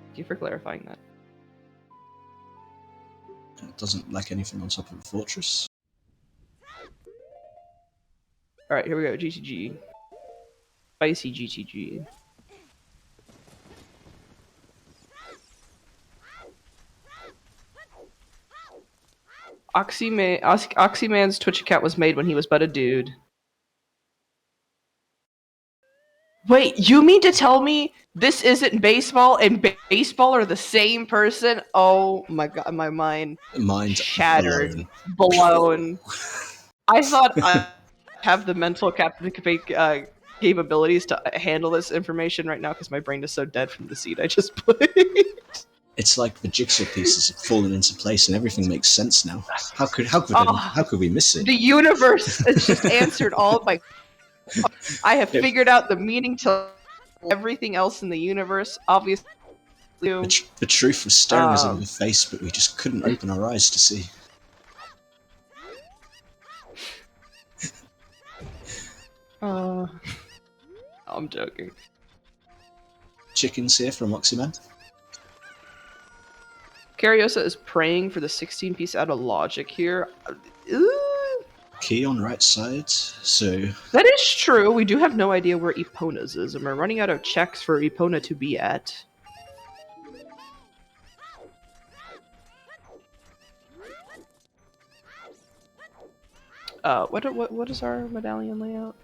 Thank you for clarifying that. It doesn't lack anything on top of the fortress. Alright, here we go, GTG. Spicy GTG. Oxyman's Twitch account was made when he was but a dude. Wait, you mean to tell me this isn't baseball and baseball are the same person? Oh my god, my mind shattered, blown. I thought I have the mental capabilities to handle this information right now because my brain is so dead from the seed I just played. It's like the jigsaw pieces have fallen into place and everything makes sense now. How could we miss it? The universe has just answered all of my. I have figured out the meaning to everything else in the universe. Obviously, the truth was staring us in the face, but we just couldn't open our eyes to see. I'm joking. Chickens here from Oximan. Kariossa is praying for the 16-piece out of logic here. Key on right side, so... That is true. We do have no idea where Epona's is, and we're running out of checks for Epona to be at. What is our medallion layout?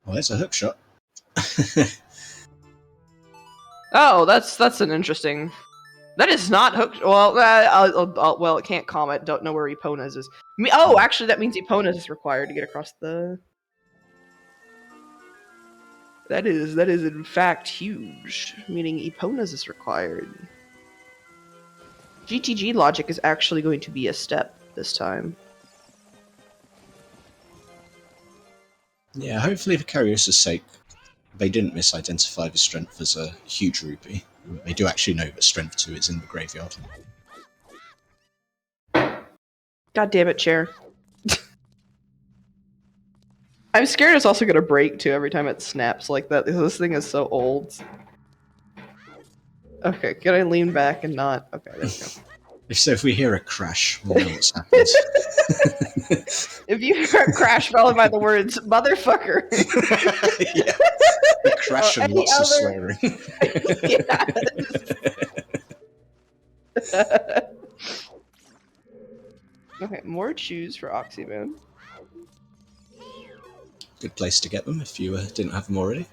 Well, there's a hook shot. Oh, that's an interesting... That is not hooked. Well, well, it can't comment. Don't know where Epona's is. Oh, actually, that means Epona's is required to get across the... That is in fact huge, meaning Epona's is required. GTG logic is actually going to be a step this time. Yeah, hopefully for Kariossa's sake, they didn't misidentify the strength as a huge rupee. They do actually know that strength 2 is in the graveyard. God damn it, chair. I'm scared it's also gonna break too every time it snaps like that. This thing is so old. Okay, can I lean back and not? Okay, there we go. If we hear a crash, we'll know what's happened. If you hear a crash followed by the words "motherfucker," yeah, a crash and lots of swearing. Okay, more chews for Oximan. Good place to get them if you didn't have them already.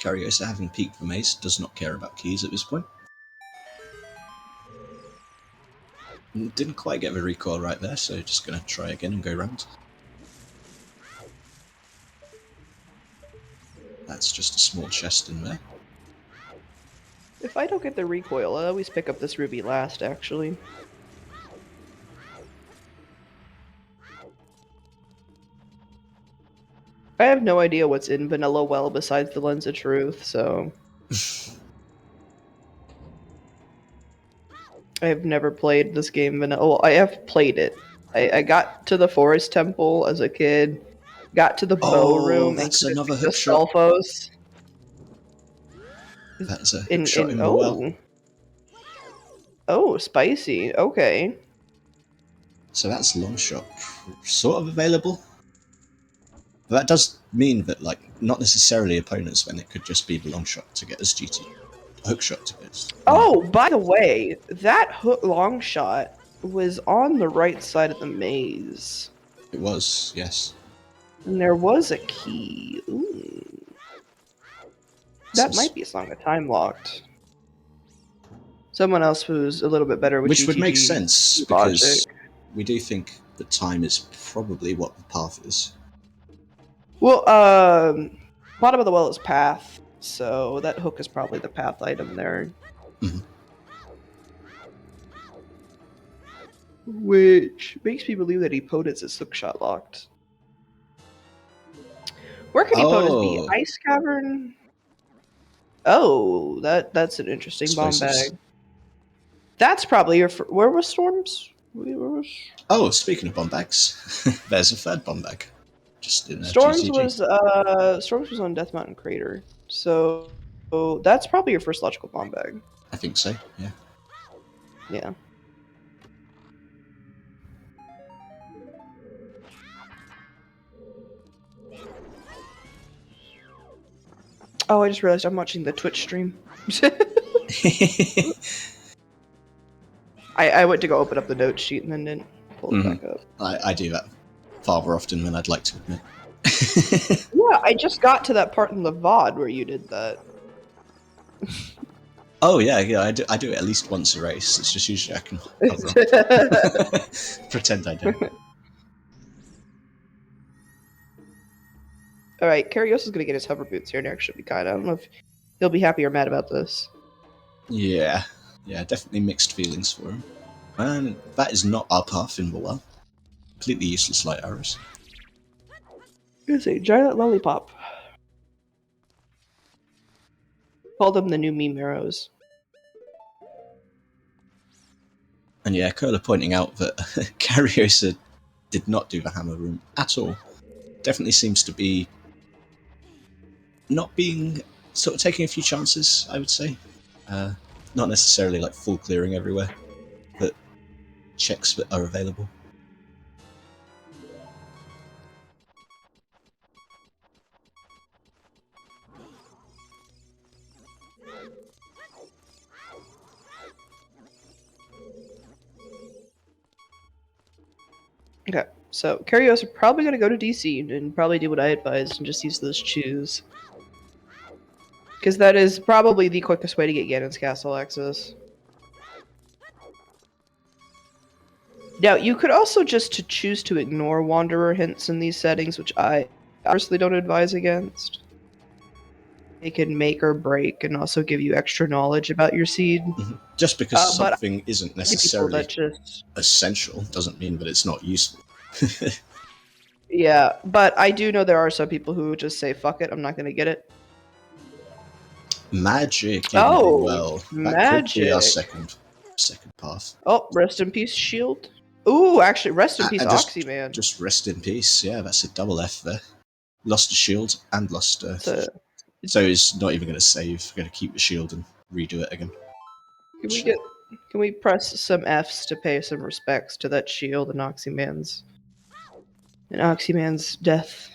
Kariossa, having peaked the mace, does not care about keys at this point. Didn't quite get the recoil right there, so just going to try again and go round. That's just a small chest in there. If I don't get the recoil, I always pick up this ruby last, actually. I have no idea what's in Vanilla Well besides the Lens of Truth, so... I have never played this game vanilla. Well, I have played it. I got to the Forest Temple as a kid, got to the bow room, that's and another the hook shot. Sulfos. That's a hook shot in the oh. well. Oh, spicy. Okay. So that's long shot, sort of available. But that does mean that, like, not necessarily opponents when it could just be the long shot to get us GT. Hook shot to get us. Oh, by the way, that long shot was on the right side of the maze. It was, yes. And there was a key. Ooh. That might be a song of time locked. Someone else who's a little bit better with Which GTG would make sense, because we do think that time is probably what the path is. Well, bottom of the well is path, so that hook is probably the path item there. Mm-hmm. Which makes me believe that Epona's is hookshot locked. Where could Epona's be? Ice Cavern? Oh, that's an interesting bomb bag. That's probably your... Where was Storms? Oh, speaking of bomb bags, there's a third bomb bag. Just in Storms GTG. Storms was on Death Mountain Crater, so that's probably your first logical bomb bag. I think so. Yeah. Yeah. Oh, I just realized I'm watching the Twitch stream. I went to go open up the note sheet and then didn't pull it back up. I do that far more often than I'd like to admit. Yeah, I just got to that part in the VOD where you did that. Oh yeah, I do it at least once a race. It's just usually I can cover up. Pretend I don't. Alright, Kariossa's gonna get his hover boots here next. Should be kind. I don't know if he'll be happy or mad about this. Yeah, definitely mixed feelings for him. And that is not our path in the well. Completely useless light arrows. It's a giant lollipop. Call them the new meme arrows. And yeah, Curler pointing out that Kariossa did not do the hammer room at all. Definitely seems to be not being sort of taking a few chances, I would say. Not necessarily like full clearing everywhere, but checks that are available. Okay, so Kariossa are probably going to go to DC and probably do what I advised and just use those chews. Because that is probably the quickest way to get Ganon's castle access. Now, you could also just choose to ignore Wanderer hints in these settings, which I personally don't advise against. They can make or break and also give you extra knowledge about your seed. Just because But something isn't people necessarily that just... essential doesn't mean that it's not useful. Yeah, but I do know there are some people who just say, fuck it, I'm not going to get it. Magic in Oh, the well. That could be our second path. Oh, rest in peace, shield. Ooh, actually, rest in peace, Oximan. Just rest in peace. Yeah, that's a double F there. Lost a shield and lost a... So he's not even going to save. We're going to keep the shield and redo it again. Can we press some Fs to pay some respects to that shield and Oxyman's death?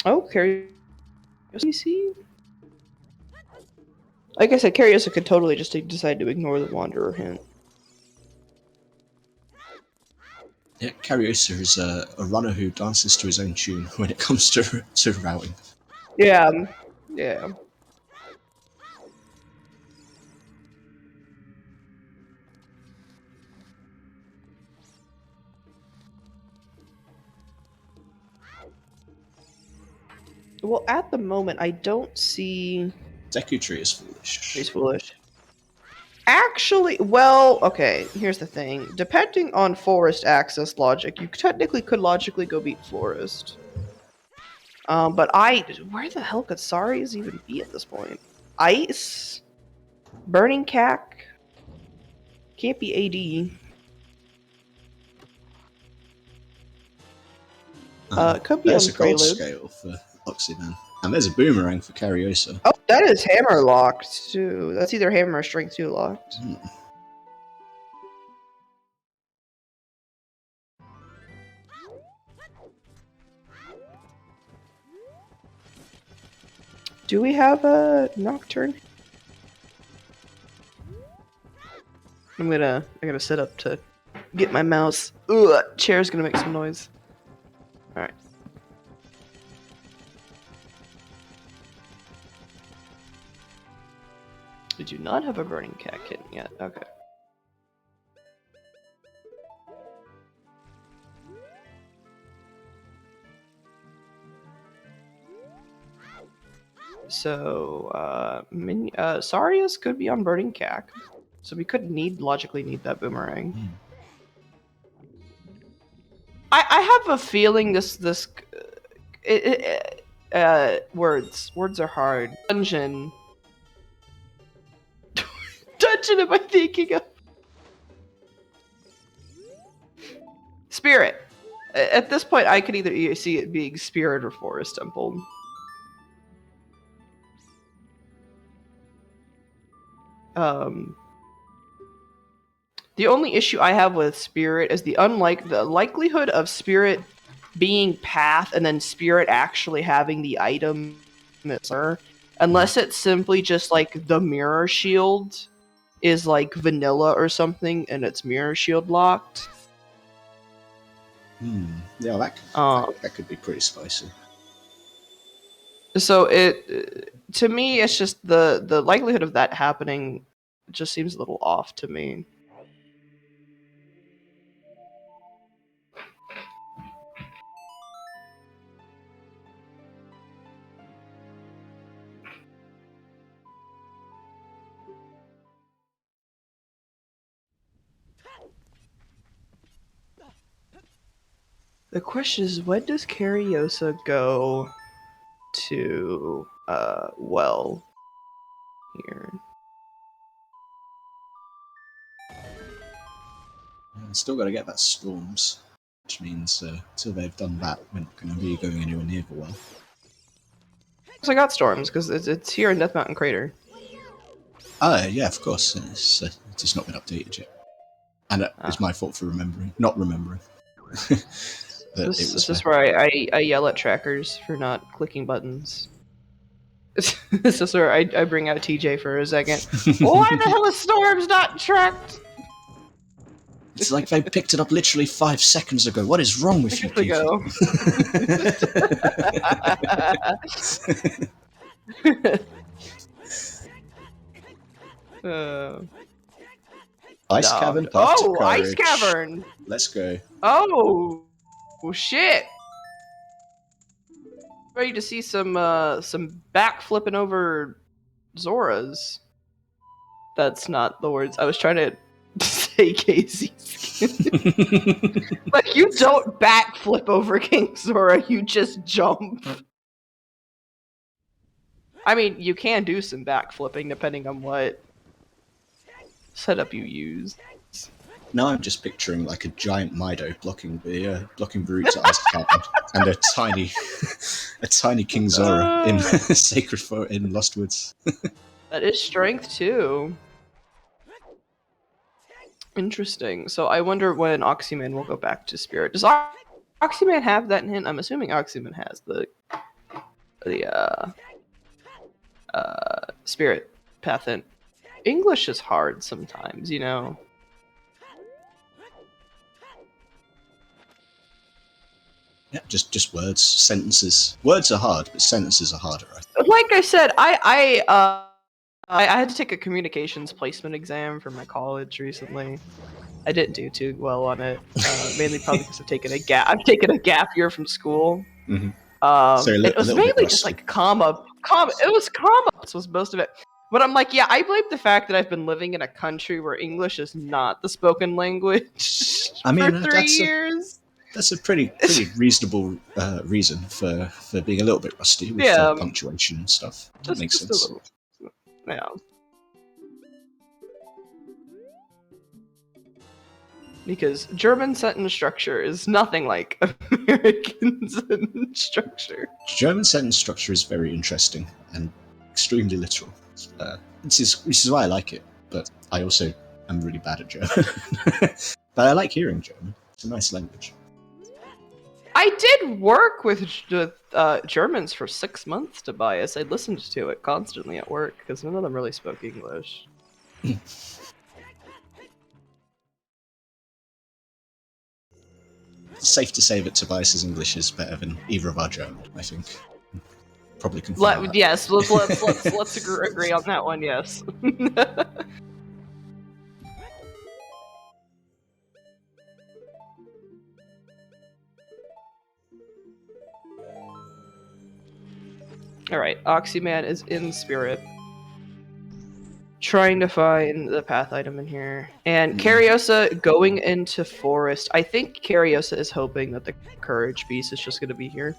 Oh, Kariossa. Like I said, Kariossa could totally just decide to ignore the Wanderer hint. Yeah, Kariossa is a runner who dances to his own tune when it comes to routing. Yeah, yeah. Well, at the moment, I don't see... Deku Tree is foolish. He's foolish. Actually, well, okay, here's the thing. Depending on forest access logic, you technically could logically go beat forest. But where the hell could Sari's even be at this point? Ice? Burning Cack? Can't be AD. Could be there's on a gold Prelude. scale for Oximan. And there's a boomerang for Kariossa. Oh, that is hammer locked, too. That's either hammer or strength 2 locked. Do we have a Nocturne? I gotta sit up to get my mouse. Ugh, chair's gonna make some noise. Alright. We do not have a Burning Cat kitten yet. Okay. So, Sarius could be on Burning Cack. So we could logically need that boomerang. I have a feeling words are hard. Dungeon am I thinking of? Spirit. At this point, I could either see it being Spirit or Forest Temple. The only issue I have with Spirit is the likelihood of Spirit being Path and then Spirit actually having the item, unless it's simply just like the Mirror Shield is like vanilla or something and it's Mirror Shield locked. Yeah, that could be pretty spicy. So to me, it's just the likelihood of that happening just seems a little off to me. The question is, when does Kariossa go to well here? still got to get that storms, which means until they've done that, we're not going to be going anywhere near the well. So I got storms because it's here in Death Mountain Crater. Oh yeah, of course. It's just not been updated yet, and it's my fault for not remembering. This is where I yell at trackers for not clicking buttons. This is where I bring out TJ for a second. Why the hell is storms not tracked? It's like they picked it up literally 5 seconds ago. What is wrong with you people? Ice Cavern. Oh, Ice Cavern! Let's go. Oh, shit! Ready to see some back flipping over Zoras. That's not the words I was trying to say, Casey. Like, you don't backflip over King Zora, you just jump. I mean, you can do some backflipping depending on what setup you use. Now I'm just picturing like a giant Mido blocking the route to Ice Cavern, and a tiny King Zora in Sacred Forest in Lost Woods. That is strength too. Interesting. So I wonder when Oximan will go back to Spirit. Does Oximan have that hint? I'm assuming Oximan has the Spirit path hint. English is hard sometimes, you know. Yeah, just words, sentences. Words are hard, but sentences are harder. Like I said, I had to take a communications placement exam for my college recently. I didn't do too well on it, mainly probably because I've taken a gap year from school. Mm-hmm. It was mainly just like comma. It was commas was most of it. But I'm like, yeah, I blame the fact that I've been living in a country where English is not the spoken language for 3 years. That's a pretty reasonable reason for being a little bit rusty with punctuation and stuff. That makes sense. Yeah. Because German sentence structure is nothing like American sentence structure. German sentence structure is very interesting and extremely literal. This is why I like it, but I also am really bad at German. But I like hearing German. It's a nice language. I did work with Germans for 6 months, Tobias. I listened to it constantly at work because none of them really spoke English. It's safe to say that Tobias's English is better than either of our German, I think. Probably can. Yes, let's agree on that one. Yes. All right, Oxyman is in Spirit, trying to find the path item in here, and Kariossa going into Forest. I think Kariossa is hoping that the Courage piece is just going to be here.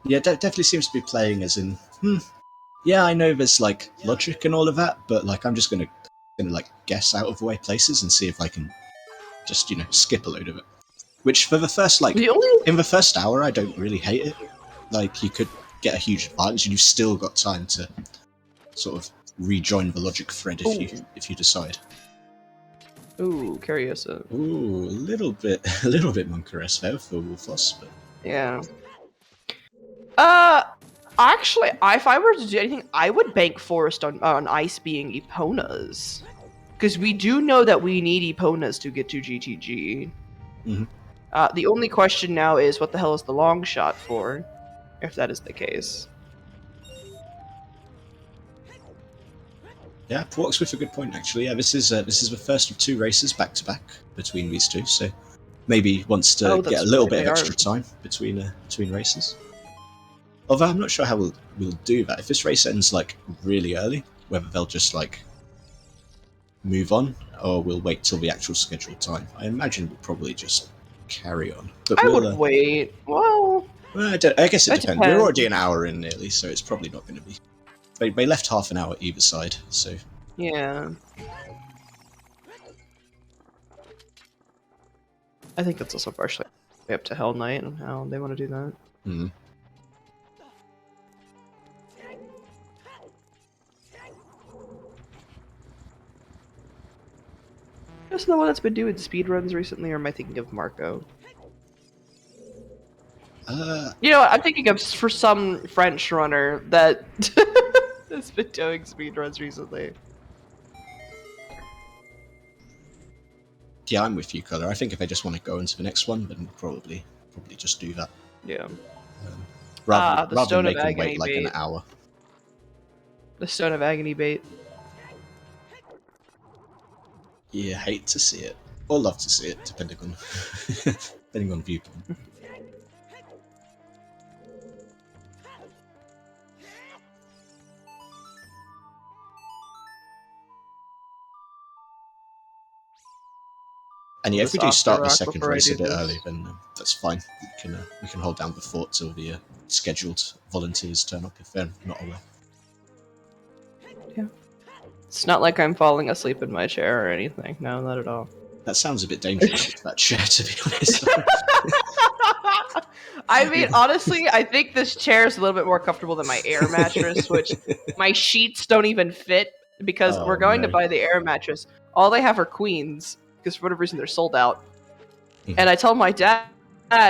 Yeah, definitely seems to be playing as in, yeah, I know there's like logic and all of that, but like I'm just gonna like guess out of the way places and see if I can just skip a load of it. Which for the first in the first hour I don't really hate it. Like you could get a huge advantage and you've still got time to sort of rejoin the logic thread if you decide. Ooh, Kariossa. Ooh, a little bit Monkares there for Wolfos, but yeah. Actually, if I were to do anything, I would bank Forest on Ice being Epona's. Because we do know that we need Epona's to get to GTG. Mm-hmm. The only question now is, what the hell is the long shot for? If that is the case. Yeah, Pork's with a good point, actually. Yeah, this is the first of 2 races back-to-back between these two, so maybe he wants to get a little bit of extra time between races. Although I'm not sure how we'll do that. If this race ends like really early, whether they'll just like move on or we'll wait till the actual scheduled time. I imagine we'll probably just carry on. But I would wait. Well, I guess it depends. We're already an hour in nearly, so it's probably not going to be. They left half an hour either side, so yeah. I think that's also partially up to Hell Knight and how they want to do that. Hmm. Just the one that's been doing speedruns recently, or am I thinking of Marco? You know what, I'm thinking of for some French runner that has been doing speedruns recently. Yeah, I'm with you, Color. I think if I just want to go into the next one, then probably just do that. Yeah. Rather The than Stone of make them wait Agony like an bait. hour. The Stone of Agony bait. Yeah, hate to see it. Or love to see it, depending on depending on viewpoint. And yeah, if This we do off the start the rock second before I race a do bit this. early, then that's fine. We can hold down the fort till the scheduled volunteers turn up if they're not aware. Yeah. It's not like I'm falling asleep in my chair or anything. No, not at all. That sounds a bit dangerous with that chair, to be honest. I mean, honestly, I think this chair is a little bit more comfortable than my air mattress, which my sheets don't even fit because Oh, we're going to no. buy the air mattress. All they have are queens because for whatever reason they're sold out. Mhm. And I told my dad,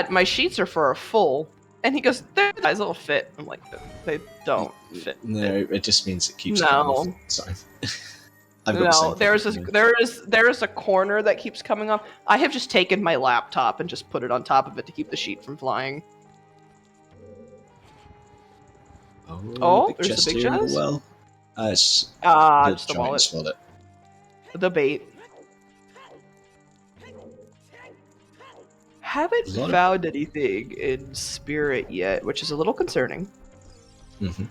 my sheets are for a full, and he goes, "They're nice, little fit." I'm like, "They don't fit." No, it just means it keeps coming No. off. Sorry. I've got the No, same there is a corner that keeps coming off. I have just taken my laptop and just put it on top of it to keep the sheet from flying. Oh, there's chest a big here in the chest? well. It's the Just a Giant's wallet. wallet. The bait. Haven't A lot of- found anything in Spirit yet, which is a little concerning. Mhm.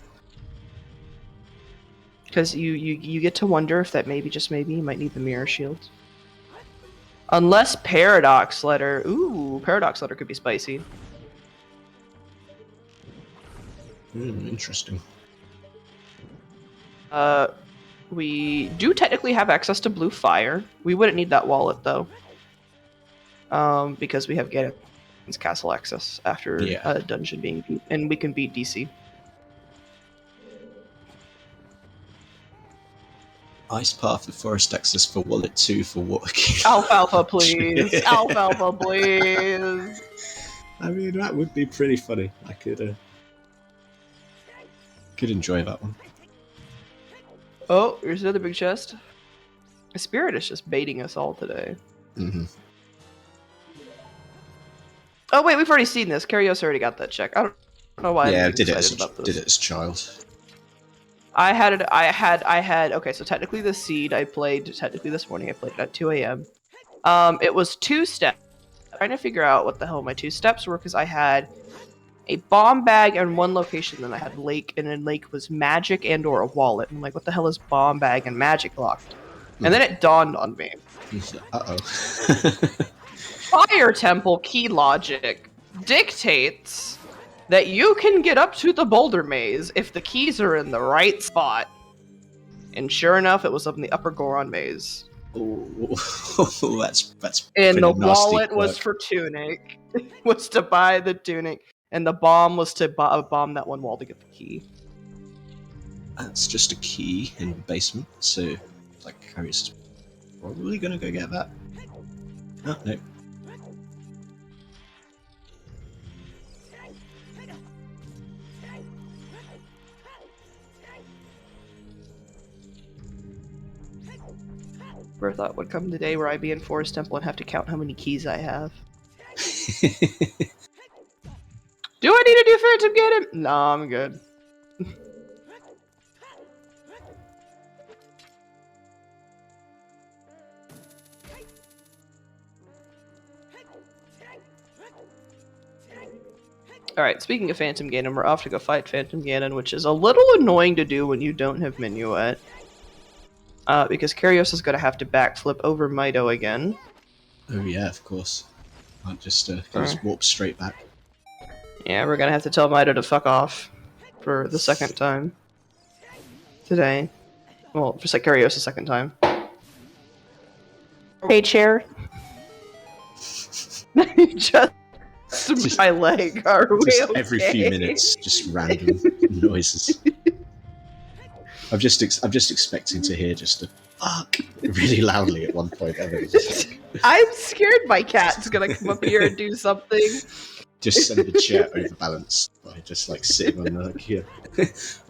Because you get to wonder if that maybe, just maybe, you might need the mirror shield. Unless Paradox Letter. Ooh, Paradox Letter could be spicy. Interesting. We do technically have access to Blue Fire. We wouldn't need that wallet, though. Because we have Ganon's Castle access after a dungeon being beat, and we can beat DC. Ice Path with Forest Access for Wallet 2 for Water Key. Alfalfa, please! Alfalfa, please! I mean, that would be pretty funny. I could enjoy that one. Oh, here's another big chest. Spirit is just baiting us all today. Mm-hmm. Oh wait, we've already seen this. Kariossa already got that check. I don't know why I'm did excited about this. Did it as a child. I had. Okay, so technically the seed I played technically this morning. I played it at 2 a.m. It was 2 steps. Trying to figure out what the hell my 2 steps were because I had a bomb bag in one location, then I had lake, and then lake was magic and or a wallet. I'm like, what the hell is bomb bag and magic locked? And then it dawned on me. Uh-oh. Fire Temple key logic dictates that you can get up to the boulder maze if the keys are in the right spot. And sure enough, it was up in the upper Goron maze. Oh, that's. And the wallet was for tunic, was to buy the tunic, and the bomb was to bomb that one wall to get the key. That's just a key in the basement, so like Harry's probably gonna go get that. Oh, no. Never thought would come the day where I'd be in Forest Temple and have to count how many keys I have. Do I need to do Phantom Ganon? No, I'm good. Alright, speaking of Phantom Ganon, we're off to go fight Phantom Ganon, which is a little annoying to do when you don't have Minuet. Because Karios is going to have to backflip over Mido again. Oh yeah, of course. Can't just warp straight back. Yeah, we're going to have to tell Mido to fuck off for the second time today. Well, just like Karios the second time. Hey, chair. Just my leg. Are we Just okay? every few minutes, just random noises. I'm just expecting to hear just a fuck really loudly at one point. And then just like, I'm scared my cat's gonna come up here and do something. just send the chair overbalanced by just like sitting on like here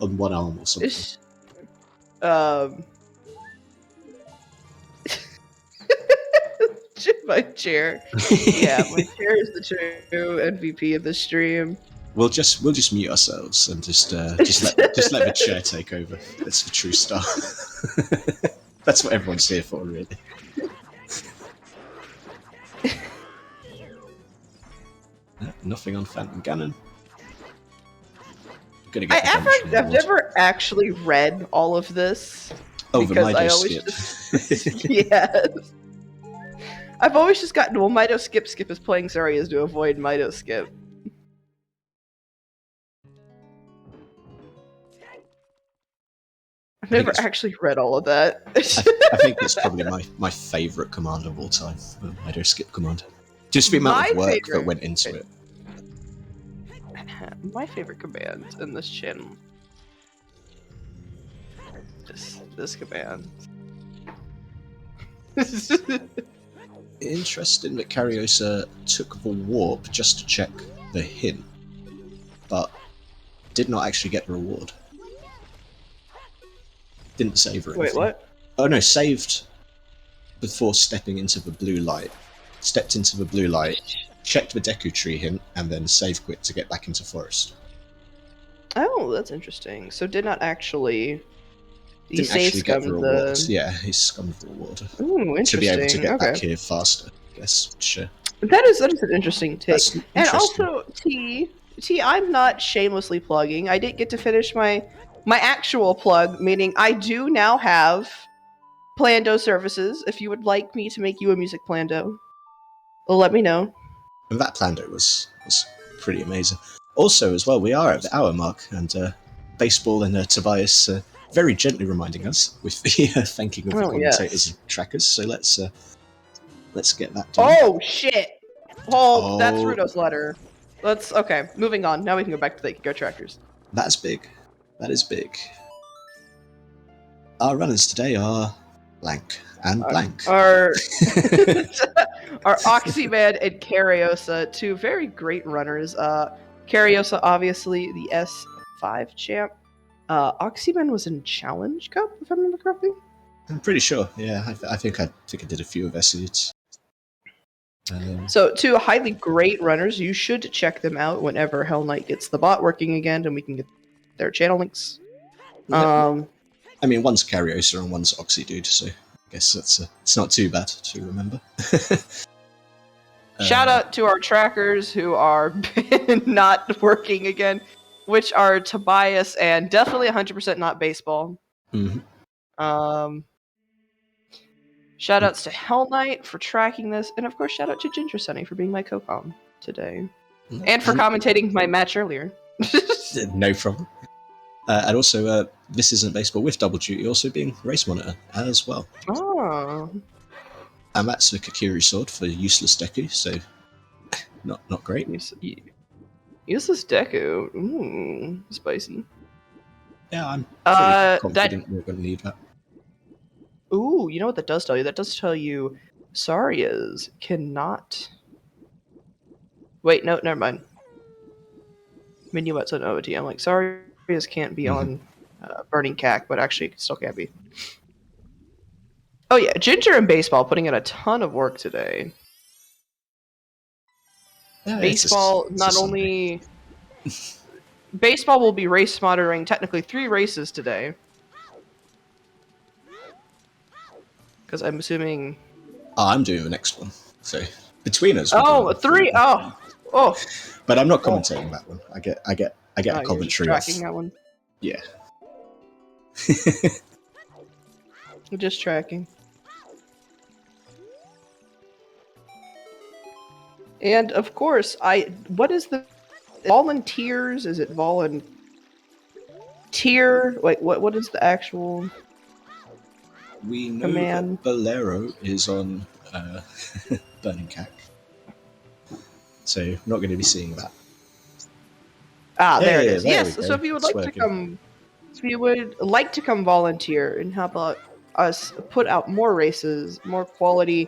on one arm or something. My chair. Yeah, my chair is the true MVP of the stream. We'll just mute ourselves and just let the chair take over. That's the true star. That's what everyone's here for, really. Nothing on Phantom Ganon. I've never actually read all of this. Oh, the because I Mido always skip. just yes. I've always just gotten, well, Mido Skip is playing Zarias to avoid Mido Skip. I've never actually read all of that. I think it's probably my favourite command of all time, the Mido skip command. Just the amount of work that went into it. My favorite command in this channel. This command. Interesting that kariossa took the warp just to check the hint, but did not actually get the reward. Didn't save or anything. Wait, what? Oh no, saved before stepping into the blue light. Stepped into the blue light, checked the Deku Tree hint, and then save quit to get back into forest. Oh, that's interesting. So did not actually... Didn't actually get the reward. Yeah, he scummed the reward. Ooh, interesting. To be able to get back here faster, I guess. Sure. That is an interesting take. And interesting. also, T, I'm not shamelessly plugging. I didn't get to finish my actual plug, meaning I do now have Plando services. If you would like me to make you a music Plando, let me know. And that Plando was pretty amazing. Also, as well, we are at the hour mark, and Baseball and Tobias very gently reminding us with the thanking of the commentators and trackers. So let's get that done. Oh shit! Oh, that's Rudo's letter. Okay. Moving on. Now we can go back to the Go trackers. That's big. That is big. Our runners today are blank and blank. Our Oximan and Kariossa, two very great runners. Kariossa, obviously the S5 champ. Oximan was in Challenge Cup, if I remember correctly. I'm pretty sure. Yeah, I think I did a few of SEs. So, two highly great runners. You should check them out whenever Hell Knight gets the bot working again, and we can get their channel links. I mean, one's Kariossa and one's Oxy Dude, so I guess it's not too bad to remember. Shout out to our trackers who are not working again, which are Tobias and definitely 100% not Baseball. Mm-hmm. Shout outs to Hell Knight for tracking this, and of course shout out to Gingersonny for being my co-com today. And for commentating my match earlier. No problem. And also, this isn't Baseball with Double Duty, also being Race Monitor as well. Oh. And that's the Kakiri sword for useless Deku, so not great. Useless Deku. Ooh, spicy. Yeah, I'm pretty confident we're going to need that. Ooh, you know what that does tell you? That does tell you Sarias cannot... Wait, no, never mind. Minuet's on OoT. I'm like, Sarias can't be on Burning Cack, but actually it still can't be. Oh yeah, Ginger and Baseball putting in a ton of work today. Yeah, Baseball not only... Baseball will be race monitoring technically 3 races today. Because I'm assuming... Oh, I'm doing the next one. So, between us... Oh, 3! Oh! But I'm not commentating that one. I get a commentary. You're just tracking that one? Yeah. Just tracking. And, of course, what is the... Volunteers? Is it volunteer? Wait, what is the actual... We know that Bolero is on Burning Cack. So I'm not going to be seeing that. Ah, there it Yeah, is. there we Yes. go. So if you would It's like to working. come, if you would like to come volunteer and help out us put out more races, more quality,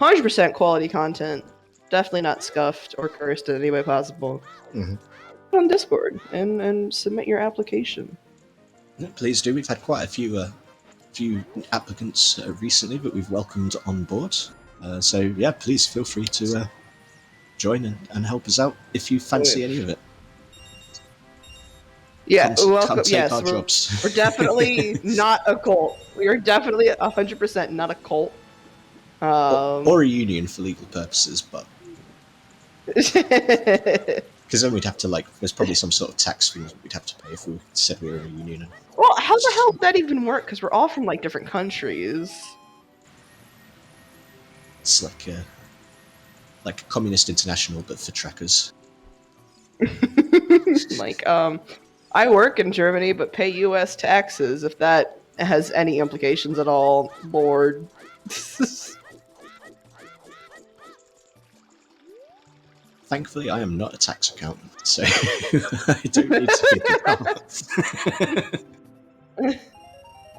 100% quality content, definitely not scuffed or cursed in any way possible. On Discord and submit your application. Yeah, please do. We've had quite a few applicants recently that we've welcomed on board. So yeah, please feel free to join and help us out if you fancy any of it. Yeah, Come welcome. take Yes, our jobs. we're definitely not a cult. We are definitely 100% not a cult. Or a union for legal purposes, but because then we'd have to there's probably some sort of tax fees we'd have to pay if we said we were a union. Well, how the hell would that even work? Because we're all from like different countries. It's like a communist international, but for trackers. Like, I work in Germany, but pay U.S. taxes. If that has any implications at all, Lord. Thankfully, I am not a tax accountant, so I don't need to figure it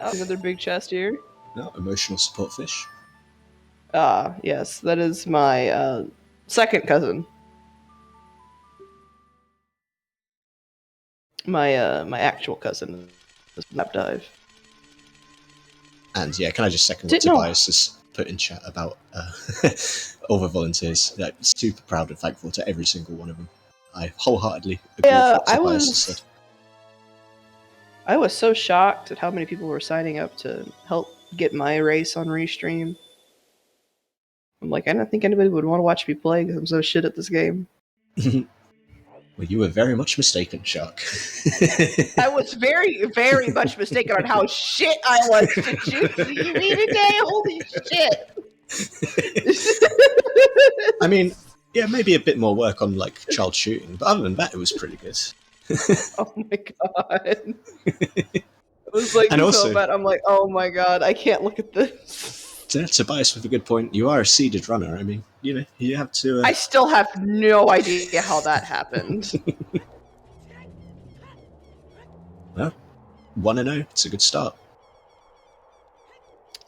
out. Another big chest here. No, emotional support fish. Ah, yes, that is my second cousin. My actual cousin is Map Dive. And yeah, can I just second what Tobias has put in chat about all the volunteers? Yeah, super proud and thankful to every single one of them. I wholeheartedly agree with what Tobias has said. I was so shocked at how many people were signing up to help get my race on Restream. I'm like, I don't think anybody would want to watch me play because I'm so shit at this game. Well, you were very much mistaken, Shark. I was very, very much mistaken on how shit I was. Did you see me today? Holy shit! I mean, yeah, maybe a bit more work on child shooting, but other than that, it was pretty good. Oh my god! It was like and so also, bad. I'm like, oh my god, I can't look at this. Tobias with a good point. You are a seeded runner. I mean, you have to. I still have no idea how that happened. Well, 1-0. It's a good start.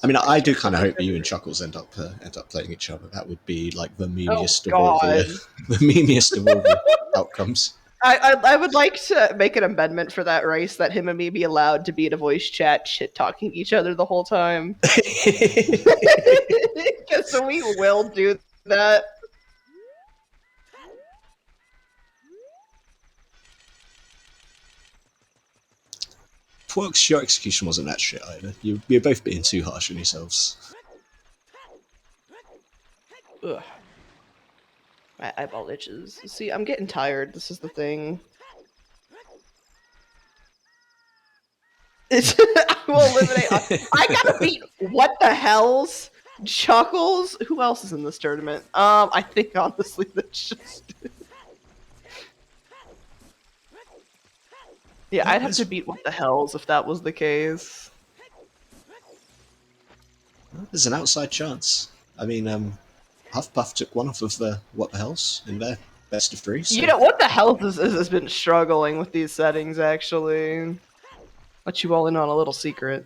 I mean, I do kind of hope that you and Chuckles end up playing each other. That would be like the memeiest of all the outcomes. I would like to make an amendment for that race that him and me be allowed to be in a voice chat, shit talking each other the whole time. Because we will do that. Porks, your execution wasn't that shit either. You're both being too harsh on yourselves. Ugh. My eyeball itches. See, I'm getting tired. This is the thing. I will eliminate. I gotta beat what the hell's Chuckles. Who else is in this tournament? I think honestly that's just. Yeah, I'd have to beat what the hells if that was the case. There's an outside chance. I mean, Huffpuff took one off of the what the hells in their best of 3. So. You know, what the hell has been struggling with these settings, actually. Let you all in on a little secret.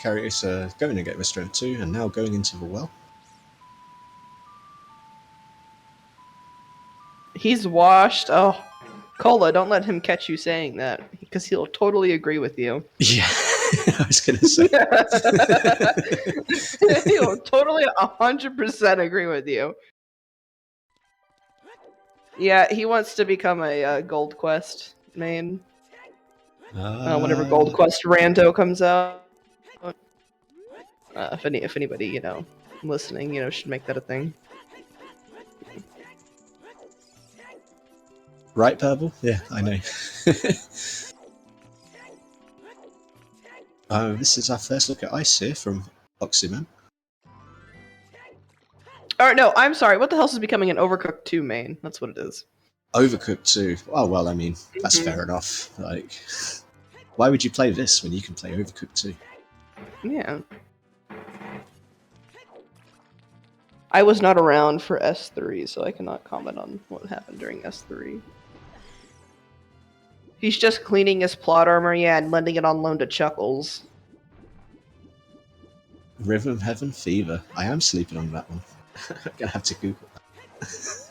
Kariossa going to get restrained too, and now going into the well. He's washed. Oh, Cola, don't let him catch you saying that, because he'll totally agree with you. Yeah, I was going to say. He'll totally 100% agree with you. Yeah, he wants to become a Gold Quest main. Whenever Gold Quest Rando comes out. If anybody, listening, should make that a thing. Right, Purple? Yeah, I know. This is our first look at Ice here from Oximan. Or no, I'm sorry. What the hell is becoming an Overcooked 2 main? That's what it is. Overcooked 2. Oh, well, I mean, that's fair enough. Like, why would you play this when you can play Overcooked 2? Yeah. I was not around for S3, so I cannot comment on what happened during S3. He's just cleaning his plot armor, yeah, and lending it on loan to Chuckles. River of Heaven Fever. I am sleeping on that one. I'm gonna have to Google that.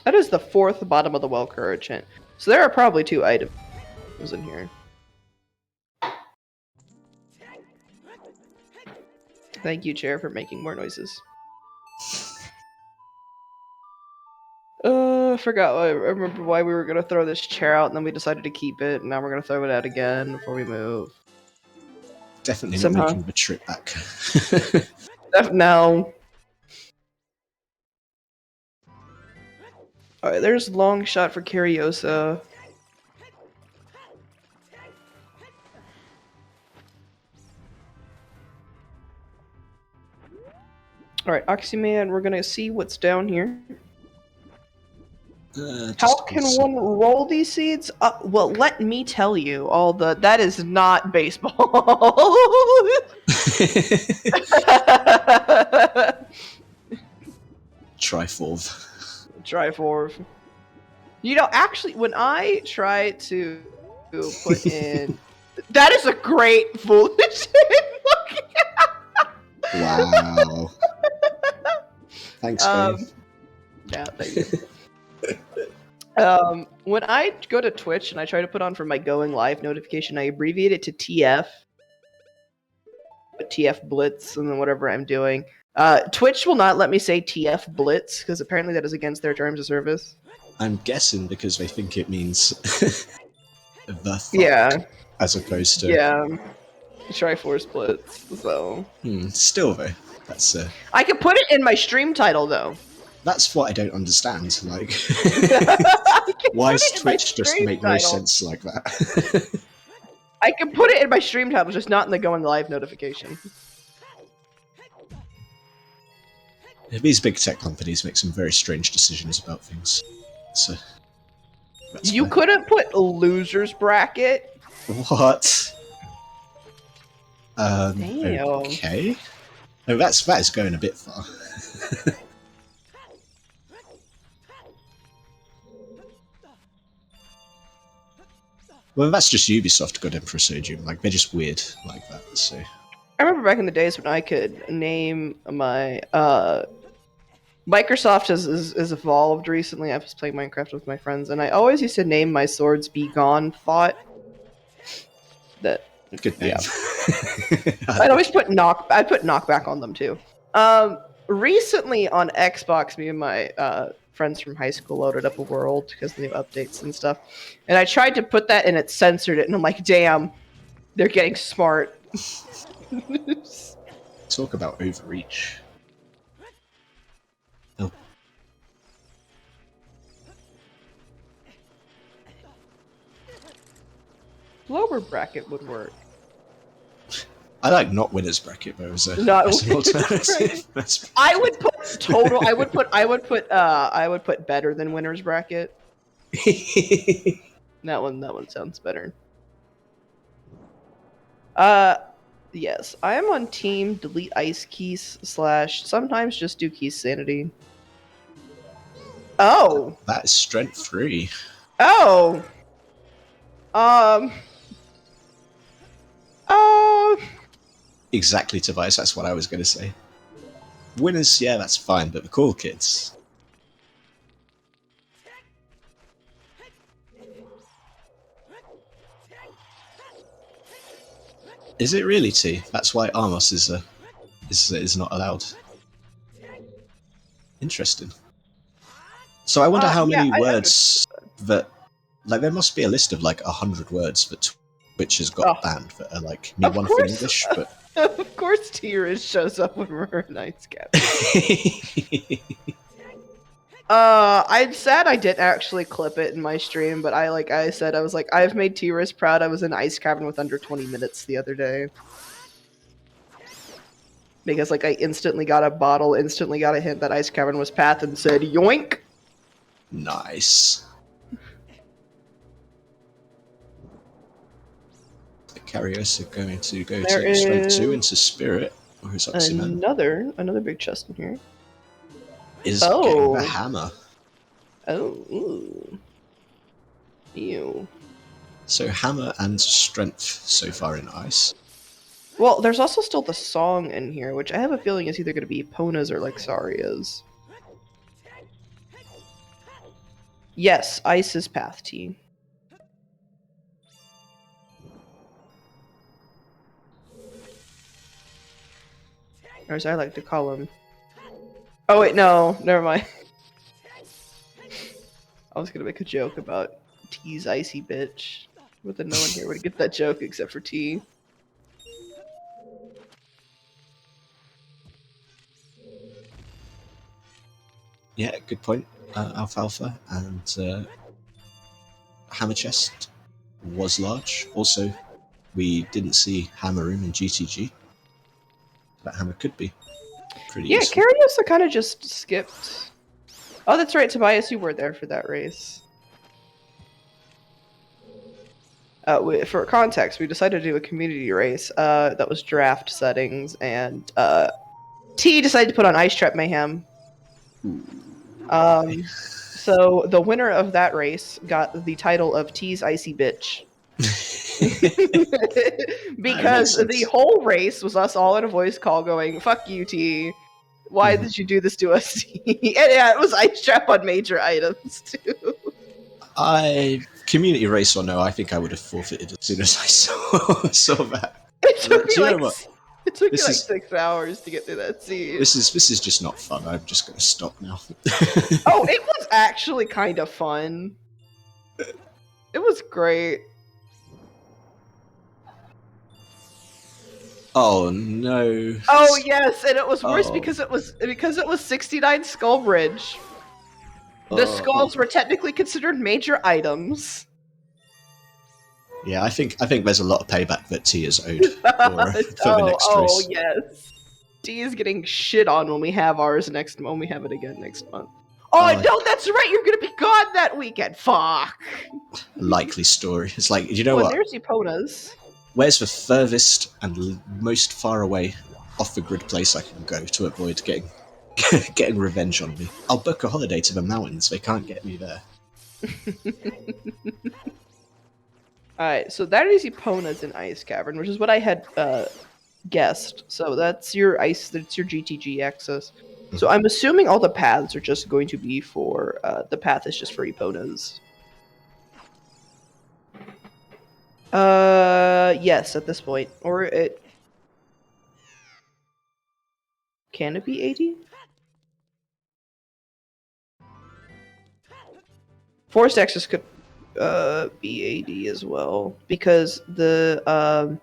That is the 4th bottom of the well courage hint. So there are probably 2 items in here. Thank you, chair, for making more noises. I forgot. I remember why we were gonna throw this chair out, and then we decided to keep it, and now we're gonna throw it out again before we move. Definitely Somehow. not making the trip back. No. Alright, there's long shot for Kariossa. Alright, Oximan, we're gonna see what's down here. How can one roll these seeds? Well, let me tell you, that is not baseball. Triforce. You know, actually, when I try to put in... That is a great foolish Wow. Thanks, babe. Yeah, thank you. When I go to Twitch and I try to put on for my going live notification, I abbreviate it to TF. TF Blitz, and then whatever I'm doing. Twitch will not let me say TF Blitz, because apparently that is against their terms of service. I'm guessing because they think it means the fuck, yeah, as opposed to Triforce Blitz. So still though, that's I could put it in my stream title though. That's what I don't understand. Like, why does Twitch just make no sense like that? I can put it in my stream title, just not in the going live notification. These big tech companies make some very strange decisions about things. So you couldn't put losers bracket. What? Damn. Okay. No, that is going a bit far. Well, that's just Ubisoft God Emperor Sodium. Like, they're just weird like that. So I remember back in the days when I could name my Microsoft has evolved recently. I was playing Minecraft with my friends, and I always used to name my swords "Be Gone." Thought that good name. Yeah. I'd always put knockback on them too. Recently on Xbox, me and my friends from high school loaded up a world because of the new updates and stuff, and I tried to put that and it censored it, and I'm like, damn, they're getting smart. Talk about overreach. Oh. Lower bracket would work. I like not winners bracket, but it was an alternative. I would put total. I would put better than winners bracket. That one sounds better. Yes, I am on team delete ice keys / sometimes just do keys sanity. Oh, that is strength 3. Oh. Exactly, Tobias. That's what I was going to say. Winners, yeah, that's fine, but the cool kids. Is it really T? That's why Armos is not allowed. Interesting. So I wonder how many words that, like, there must be a list of like 100 words that Twitch has got banned that are like me one for English, but of course T-Riz shows up when we're in Ice Cap. I'm sad I didn't actually clip it in my stream, but I was like, I've made T-Riz proud. I was in Ice Cavern with under 20 minutes the other day. because like I instantly got a bottle, instantly got a hint that Ice Cavern was path, and said yoink. Nice. Kariossa going to go There to straight is 2 into Spirit, or his Oximan. another big chest in here. Is getting the hammer. Oh, ooh. Ew. So hammer and strength so far in ice. Well, there's also still the song in here, which I have a feeling is either going to be Epona's or Lexaria's. Yes, ice is path T. Or as I like to call him. Oh wait, no, never mind. I was gonna make a joke about T's icy bitch, but then no one here would get that joke except for T. Yeah, good point. Alfalfa and hammer chest was large. Also, we didn't see hammer room in GTG. That hammer could be pretty useful. Kariossa kind of just skipped. Oh, that's right, Tobias, you were there for that race. For context, we decided to do a community race that was draft settings, and T decided to put on Ice Trap Mayhem. So the winner of that race got the title of T's Icy Bitch. Because the whole race was us all in a voice call going, fuck you, T. Why did you do this to us, T? And yeah, it was Ice Trap on major items, too. Community race or no, I think I would have forfeited as soon as I saw that. It took me like 6 hours to get through that scene. This is just not fun. I'm just going to stop now. Oh, it was actually kind of fun. It was great. Oh no. Oh yes, and it was worse because it was 69 Skullbridge. The skulls were technically considered major items. Yeah, I think there's a lot of payback that T is owed for the next race. Oh yes, T is getting shit on when we have ours when we have it again next month. Oh no, that's right. You're gonna be gone that weekend. Fuck. Likely story. It's like, you know what? There's Epona's. Where's the furthest and most far away off the grid place I can go to avoid getting revenge on me? I'll book a holiday to the mountains. They can't get me there. Alright, so that is Epona's in Ice Cavern, which is what I had guessed. So that's your GTG axis. So I'm assuming all the paths are just going to be for the path is just for Epona's. Yes, at this point. Or it can it be 80? Forced access could be 80 as well, because the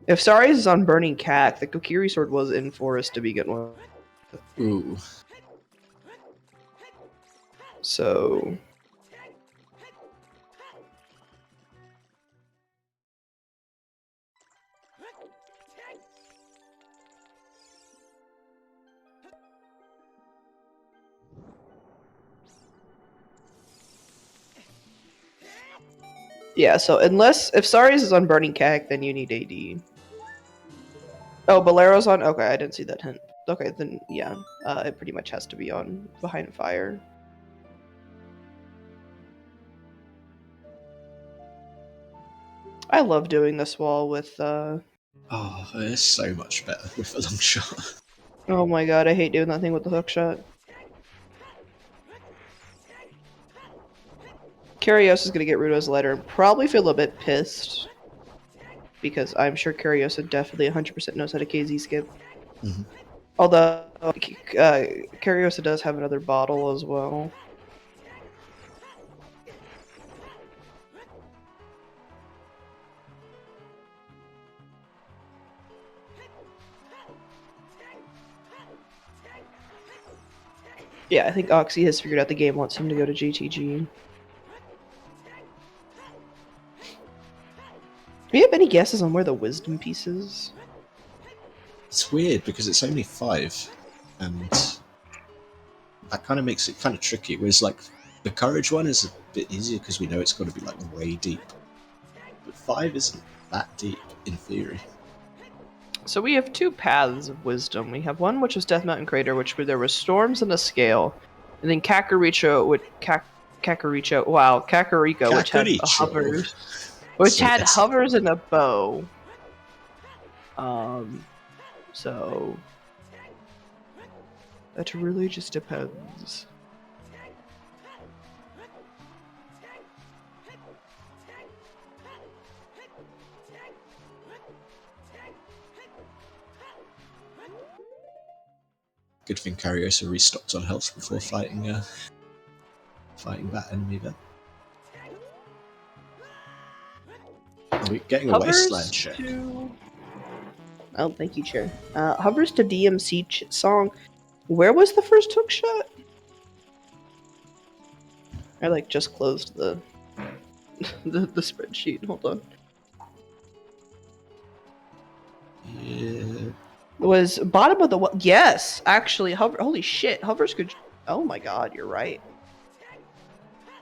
if Saris is on Burning Cack, the Kokiri sword was in forest to begin with. Ooh. So yeah, so if Saris is on Burning Cack, then you need AD. Oh, Bolero's on? Okay, I didn't see that hint. Okay, then yeah, it pretty much has to be on Behind Fire. I love doing this wall with Oh, it's so much better with a long shot. Oh my god, I hate doing that thing with the hook shot. Kariossa is going to get Rudo's letter and probably feel a bit pissed. Because I'm sure Kariossa definitely 100% knows how to KZ skip. Although, Kariossa does have another bottle as well. Yeah, I think Oxy has figured out the game wants him to go to GTG. Do you have any guesses on where the wisdom piece is? It's weird because it's only 5, and that kind of makes it kind of tricky. Whereas like the courage one is a bit easier because we know it's got to be like way deep, but 5 isn't that deep in theory. So we have 2 paths of wisdom. We have one which is Death Mountain Crater, which where there were storms and a scale, and then Kakariko, Kakariko, which had Kakariko. hovers, which So had it's hovers and a bow. So that really just depends. good thing Kariossa restocked on health before fighting that enemy there. Are we getting a wasteland check? Oh, thank you, Chair. Hovers to DMC song. Where was the first hook shot? I like just closed the the spreadsheet. Hold on. Yeah. Was bottom of the yes, actually holy shit, hovers could. Oh my god, you're right.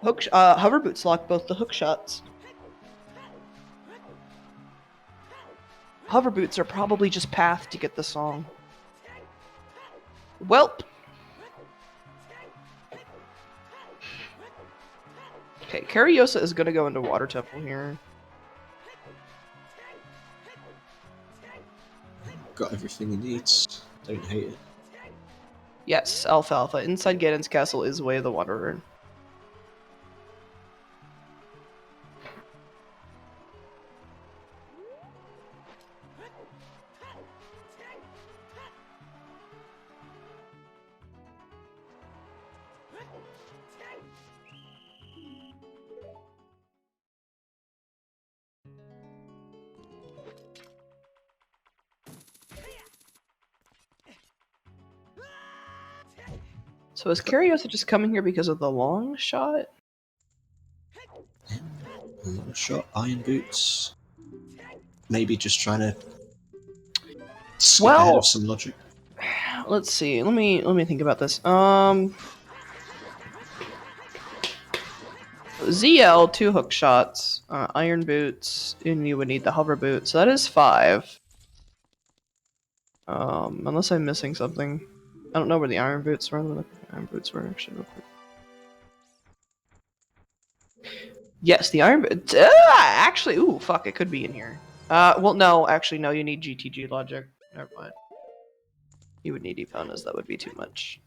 Hover boots lock both the hook shots. Hover boots are probably just path to get the song. Welp. Okay, Kariossa is gonna go into Water Temple here. Got everything he needs. Don't hate it. Yes, Alfalfa. Inside Ganon's castle is Way of the Wanderer. So is Kariossa just coming here because of the long shot? Long shot, iron boots. Maybe just trying to skip ahead of some logic. Let's see. Let me think about this. ZL 2 hook shots, iron boots, and you would need the hover boot. So that is 5. Unless I'm missing something. I don't know where the iron boots were. The iron boots were actually real quick. Yes, the iron boots. Actually, ooh, fuck, it could be in here. Well, no, actually, no. You need GTG logic. Never mind. You would need Eponas. That would be too much.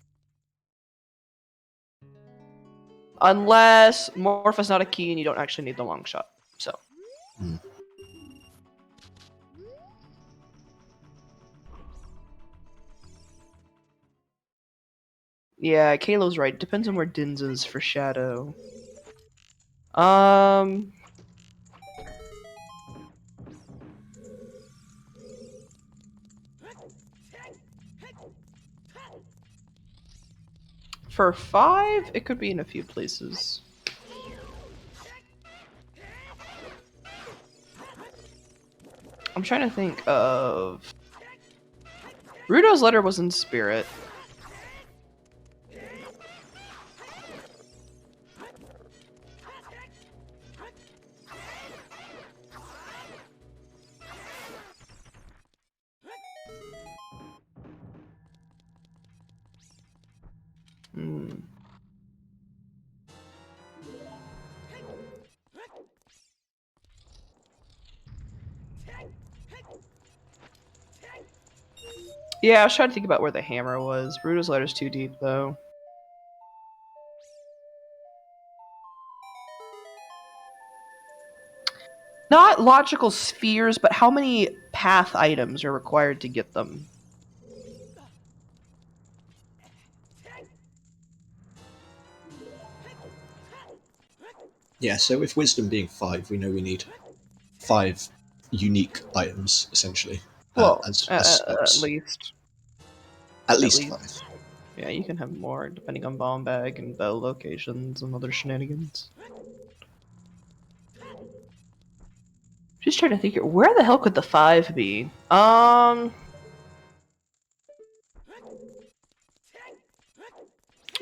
Unless Morph is not a key and you don't actually need the long shot. So. Yeah, Kalo's right. Depends on where Dins is for Shadow. For 5, it could be in a few places. I'm trying to think of... Rudo's letter was in Spirit. Yeah, I was trying to think about where the hammer was. Rudo's letter's too deep, though. Not logical spheres, but how many path items are required to get them? Yeah, so with wisdom being 5, we know we need 5 unique items, essentially. Well, as at least. At least 5. Yeah, you can have more, depending on bomb bag and bow locations and other shenanigans. Just trying to think here, where the hell could the 5 be?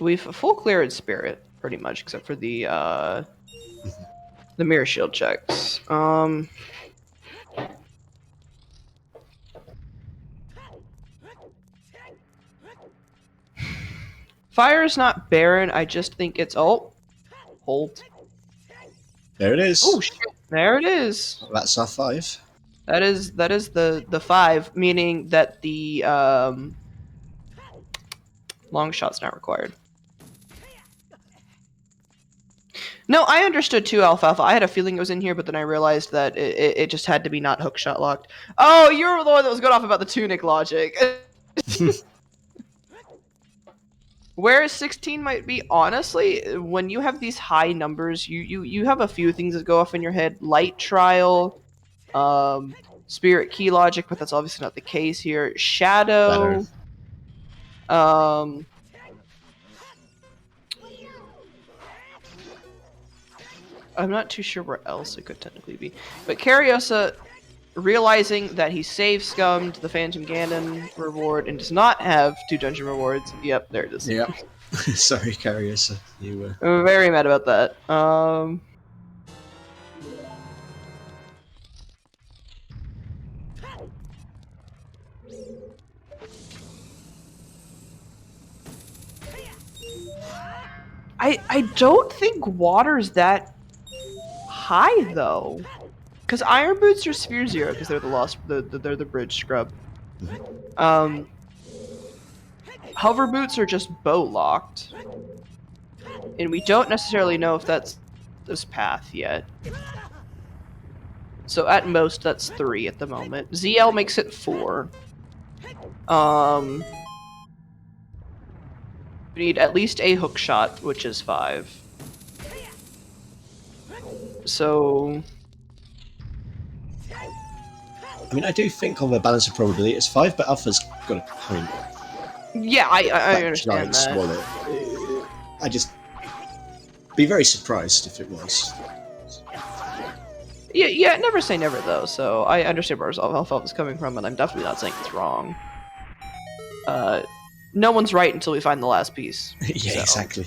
We've full cleared spirit, pretty much, except for the mirror shield checks. Fire is not barren. I just think it's hold. There it is. Oh shit! There it is. That's our 5. That is the 5, meaning that the long shot's not required. No, I understood too, Alfalfa. I had a feeling it was in here, but then I realized that it just had to be not hookshot locked. Oh, you're the one that was going off about the tunic logic. Where 16 might be, honestly, when you have these high numbers, you have a few things that go off in your head. Light trial, spirit key logic, but that's obviously not the case here. Shadow. I'm not too sure where else it could technically be. But Kariossa, realizing that he save scummed the Phantom Ganon reward and does not have 2 dungeon rewards. Yep, there it is. Yep. Sorry, Kariossa. You were... I'm very mad about that. I don't think water's that high though, because iron boots are sphere 0 because they're they're the bridge scrub. Hover boots are just bow locked, and we don't necessarily know if that's this path yet. So at most that's 3 at the moment. ZL makes it 4. We need at least a hook shot, which is 5. So... I mean, I do think on the balance of probability it's 5, but Alpha's got a point. Yeah, I understand that. Swallow. I just... be very surprised if it was. Yeah, never say never, though, so I understand where Alpha is coming from, and I'm definitely not saying it's wrong. No one's right until we find the last piece. Yeah, so. Exactly.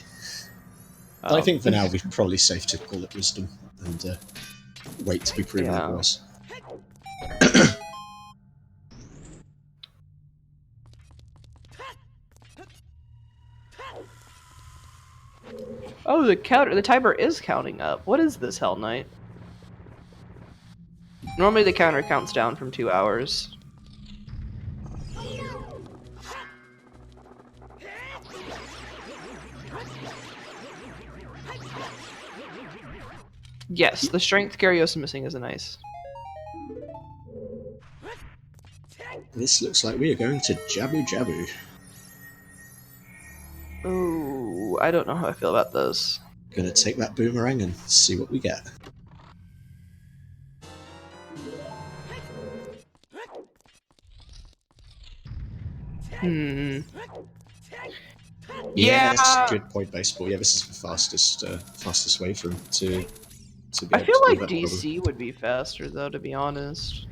But I think for now we're probably safe to call it wisdom and wait to be proven otherwise. Oh, the timer is counting up. What is this, Hell Knight? Normally the counter counts down from 2 hours. Yes, the strength Kariossa missing is a nice. This looks like we are going to Jabu Jabu. Ooh, I don't know how I feel about this. Gonna take that boomerang and see what we get. Yes, good point, baseball. Yeah, this is the fastest way for him to be I able feel to like do that DC problem. would be faster, though, to be honest.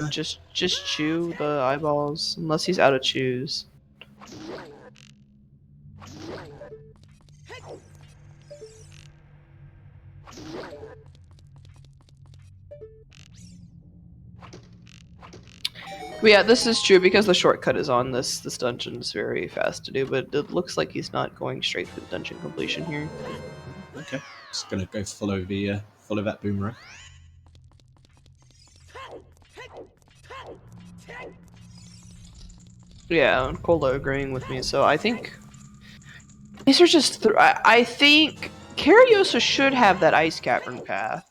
Just chew the eyeballs, unless he's out of chews. But yeah, this is true because the shortcut is on this dungeon is very fast to do, but it looks like he's not going straight for the dungeon completion here. Okay, just gonna go follow that boomerang. Yeah, Cola agreeing with me, so I think these are just. I think Kariossa should have that ice cavern path.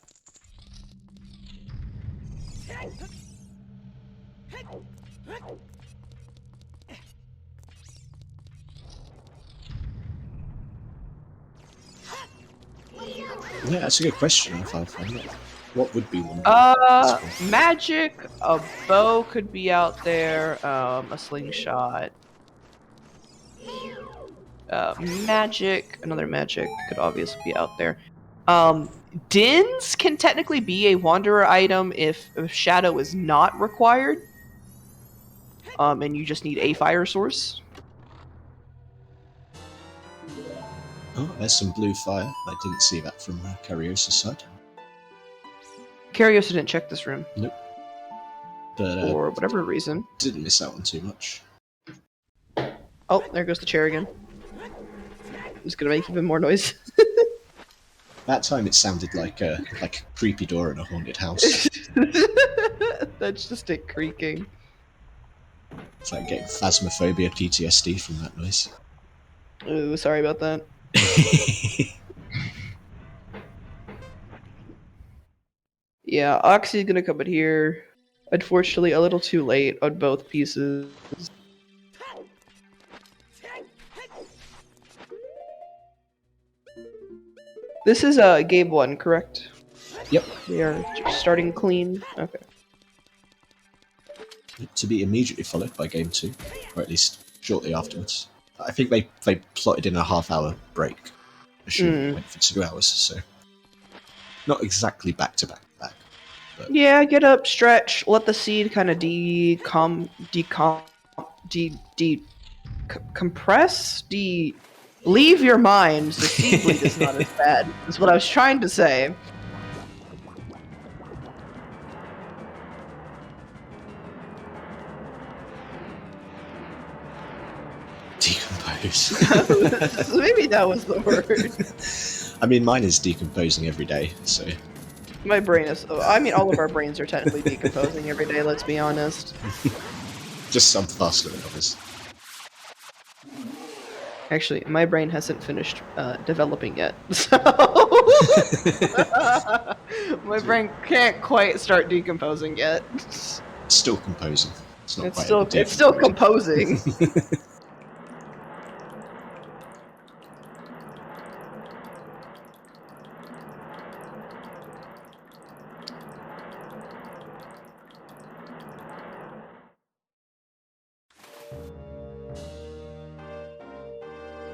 Yeah, that's a good question. If I find it, what would be one? Magic. A bow could be out there. A slingshot. Magic. Another magic could obviously be out there. Dins can technically be a wanderer item if Shadow is not required. and you just need a fire source. Oh, there's some blue fire. I didn't see that from Kariossa's side. Kariossa didn't check this room. Nope. But for whatever reason. didn't miss out on too much. Oh, there goes the chair again. I'm just gonna make even more noise. That time it sounded like a creepy door in a haunted house. That's just it creaking. It's like getting phasmophobia PTSD from that noise. Ooh, sorry about that. Yeah, Oxy's gonna come in here. Unfortunately, a little too late on both pieces. This is game 1, correct? Yep. We are starting clean. Okay. To be immediately followed by game 2, or at least shortly afterwards. I think they plotted in a half-hour break. Assuming it went for 2 hours, so not exactly back to back. But Yeah, get up, stretch, let the seed kind of compress, leave your mind. The seed bleed is not as bad. That's what I was trying to say. decompose. Maybe that was the word. I mean, mine is decomposing every day, so. My brain is. I mean, all of our brains are technically decomposing every day, let's be honest. Just some faster than others. Actually, my brain hasn't finished developing yet, so my brain can't quite start decomposing yet. Still composing. It's not quite It's still composing.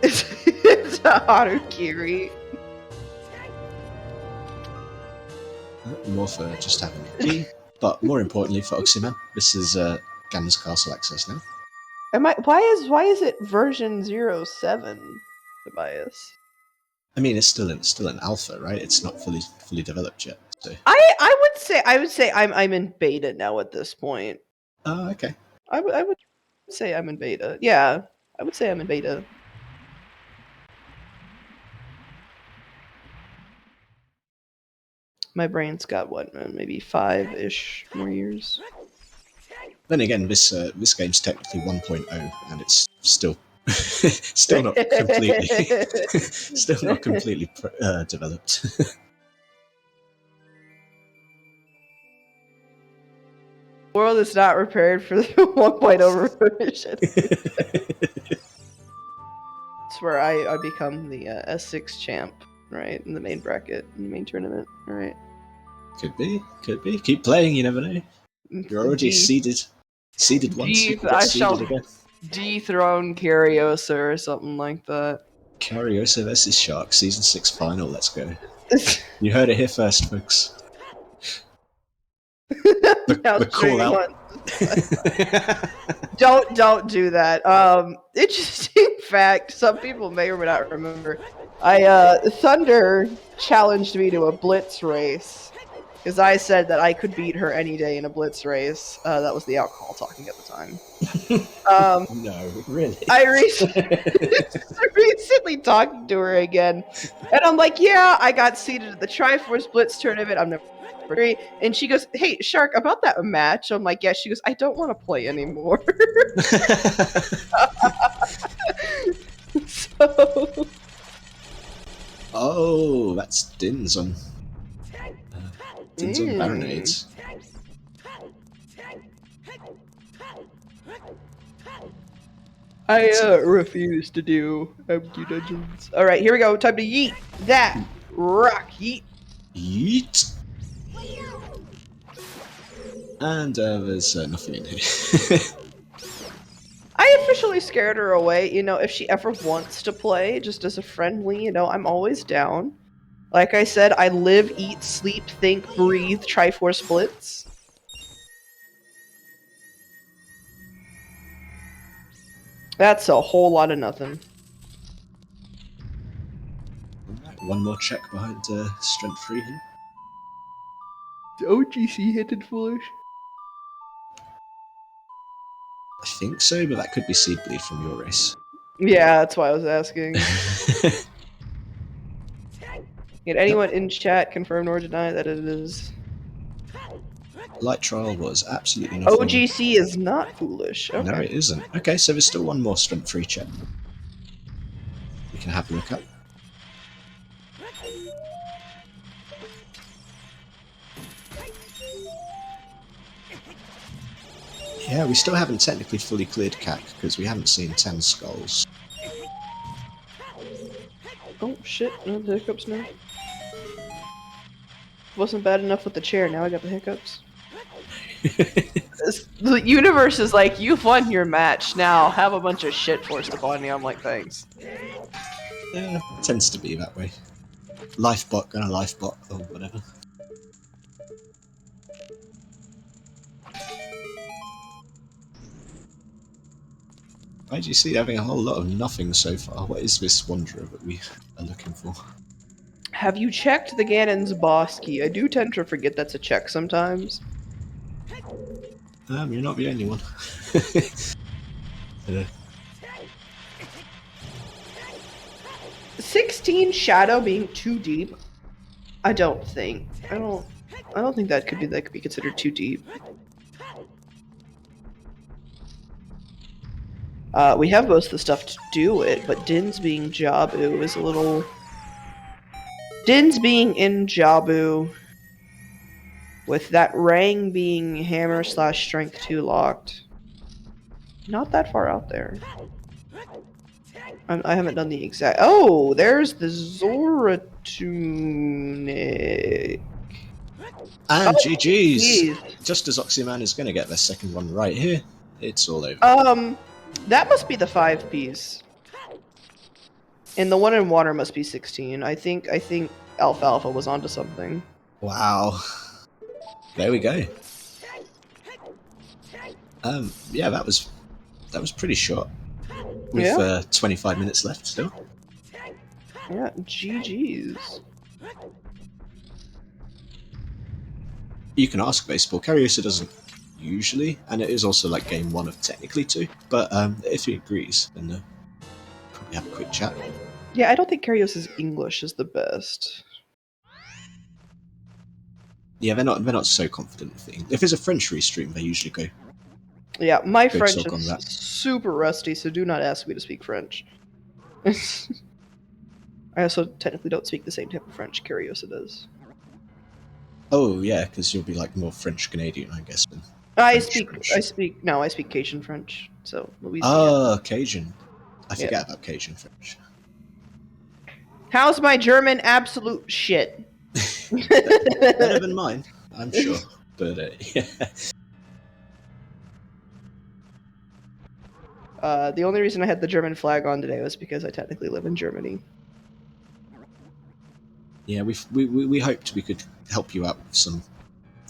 It's a Harukiri. More for just having a key, but more importantly for Oximan, this is Ganon's Castle access now. Why is it version 07, Tobias? I mean, it's still an alpha, right? It's not fully developed yet. So. I would say I'm in beta now at this point. Oh, okay. I would say I'm in beta. Yeah, I would say I'm in beta. My brain's got what, maybe 5-ish more years. Then again, this game's technically 1.0, and it's still not completely developed. The world is not prepared for the 1.0 version. It's where I become the S6 champ, right, in the main bracket, in the main tournament. All right. Could be. Keep playing, you never know. You're already seeded once. You can get seeded again. Dethrone Kariossa or something like that. Kariossa vs Shark, Season 6 final, let's go. You heard it here first, folks. The call out. Don't do that. Interesting fact, some people may or may not remember. Thunder challenged me to a Blitz race. Because I said that I could beat her any day in a Blitz race. That was the alcohol talking at the time. No, really? I recently talking to her again, and I'm like, yeah, I got seeded at the Triforce Blitz tournament. I'm number 3, and she goes, "Hey, Shark, about that match." I'm like, "Yeah." She goes, "I don't want to play anymore." So. Oh, that's Din's on. Din's on Baronades. I refuse to do empty dungeons. Alright, here we go. Time to yeet that rock. Yeet. Yeet. And there's nothing in here. I officially scared her away. You know, if she ever wants to play, just as a friendly, you know, I'm always down. Like I said, I live, eat, sleep, think, breathe Triforce Blitz. That's a whole lot of nothing. Alright, one more check behind strength 3 here. Is OGC hinted foolish? I think so, but that could be seed bleed from your race. Yeah, that's why I was asking. Can anyone in chat confirm or deny that it is? Light trial was absolutely nothing. OGC is not foolish. Okay. No, it isn't. Okay, so there's still one more strength 3 check. We can have a look at. Yeah, we still haven't technically fully cleared CAC because we haven't seen 10 skulls. Oh shit, no the hiccups now. Wasn't bad enough with the chair, now I got the hiccups. The universe is like, you've won your match, now have a bunch of shit forced upon you. I'm like, thanks. Yeah, it tends to be that way. Lifebot gonna lifebot or whatever. IGC having a whole lot of nothing so far. What is this Wanderer that we are looking for? Have you checked the Ganon's boss key? I do tend to forget that's a check sometimes. You're not the only one. Yeah. 16 shadow being too deep? I don't think. I don't think that could be considered too deep. We have most of the stuff to do it, but Din's being Jabu is a little... Din's being in Jabu, with that Rang being Hammer / Strength 2 locked. Not that far out there. I haven't done the exact... Oh, there's the Zoratunic. And Oh, GG's! geez. Just as Oximan is going to get their second one right here, it's all over. That must be the 5 piece. And the one in water must be 16. I think Alfalfa was onto something. Wow. There we go. Yeah, that was pretty short. With 25 minutes left still. Yeah, GG's. You can ask baseball. Kariossa doesn't usually, and it is also like game 1 of technically 2. But if he agrees, then probably have a quick chat. Yeah, I don't think Karios's English is the best. Yeah, they're not so confident with it. If it's a French restream, they usually go. Yeah, my French talk on is that. super rusty, so do not ask me to speak French. I also technically don't speak the same type of French Kariossa does. Oh yeah, because you'll be like more French Canadian, I guess. I speak Cajun French. So Louisiana. Oh, Cajun. I forget about Cajun French. How's my German? Absolute shit. Better than mine, I'm sure. But yeah. The only reason I had the German flag on today was because I technically live in Germany. Yeah, we hoped we could help you out with some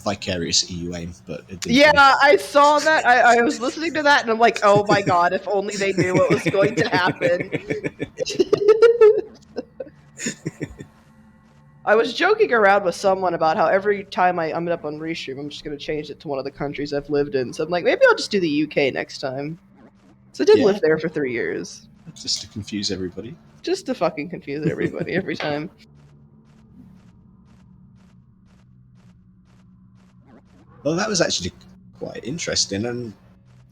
vicarious EU aim, but it didn't. Yeah, I saw that. I was listening to that, and I'm like, oh my god, if only they knew what was going to happen. I was joking around with someone about how every time I'm up on Restream, I'm just going to change it to one of the countries I've lived in. So I'm like, maybe I'll just do the UK next time. So I did live there for 3 years. Just to confuse everybody. Just to fucking confuse everybody every time. Well, that was actually quite interesting. And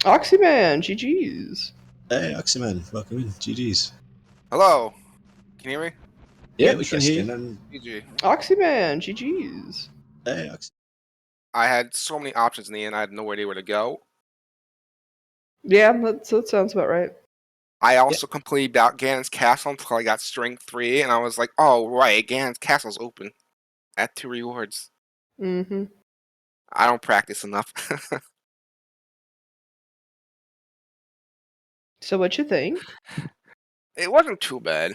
Oximan, GG's. hey, Oximan, welcome in. GG's. Hello. Can you hear me? Yeah, we can hear you. And GG. Oximan, GG's. Hey, Oximan. I had so many options in the end, I had no idea where to go. Yeah, that sounds about right. I also completed Ganon's Castle until I got Strength 3, and I was like, oh, right, Ganon's Castle's open. At 2 rewards. Mm-hmm. I don't practice enough. So what you think? It wasn't too bad.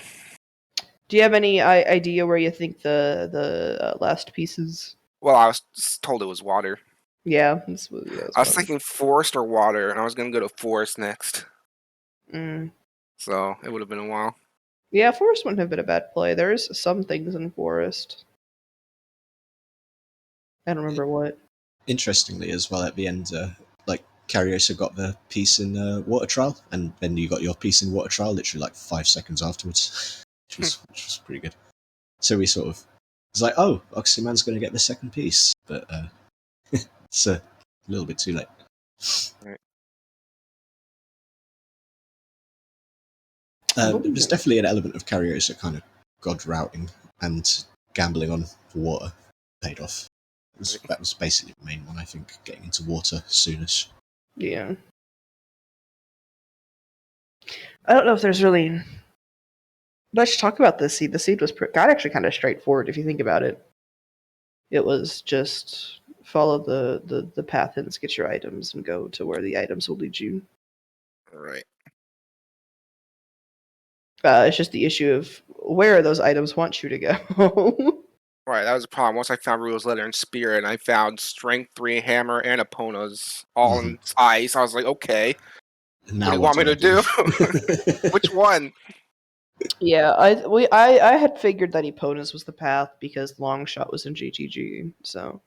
Do you have any idea where you think the last pieces? Well, I was told it was water. Yeah, I was thinking forest or water, and I was going to go to forest next. So it would have been a while. Yeah, Forest wouldn't have been a bad play. There is some things in Forest. I don't remember what. Interestingly, as well, at the end, like Kariossa got the piece in Water Trial, and then you got your piece in Water Trial literally like 5 seconds afterwards, which was pretty good. So we sort of was like, oh, Oximan's going to get the second piece, but it's a little bit too late. Right. There's definitely an element of Kariossa kind of god routing and gambling on water paid off. That was basically the main one, I think, getting into water soonish. Yeah. I don't know if there's really much to talk about this seed. The seed was got actually kind of straightforward if you think about it. It was just follow the path and get your items and go to where the items will lead you. Right. It's just the issue of where those items want you to go. Right, that was the problem. Once I found Rule's Letter and Spirit, and I found Strength 3, Hammer, and Epona's all in ice, I was like, okay, Now what do you want me to do? Which one? Yeah, I had figured that Epona's was the path because Longshot was in GTG, so.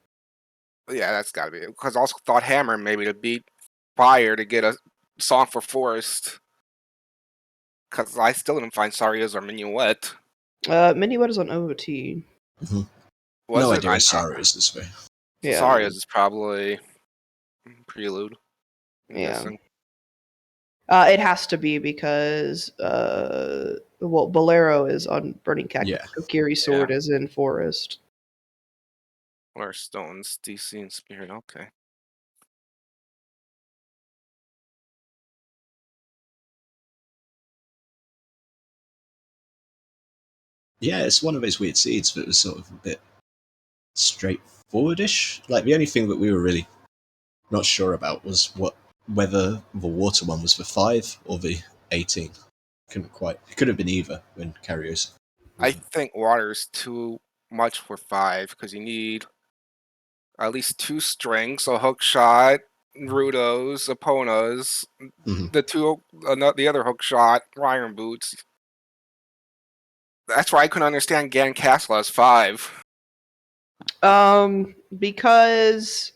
Yeah, that's gotta be it. Because I also thought Hammer maybe to beat Fire to get a song for Forest. Because I still didn't find Saria's or Minuet. Minuet is on OoT. Mm-hmm. Was no it? idea what Saria's this way. Yeah. Saria's is probably Prelude. I'm guessing. It has to be because Bolero is on Burning Cactus. Yeah. Kokiri Sword is in Forest. Or Stones, DC, and Spirit. Okay. Yeah, it's one of those weird seeds that was sort of a bit straightforwardish. Like, the only thing that we were really not sure about was whether the water one was for 5 or the 18. It could have been either when Kariossa. I think water is too much for 5 because you need at least 2 strings, so hook shot, Rudos, Eponas, the other hook shot, Iron Boots. That's why I couldn't understand Gan Castle as 5. Because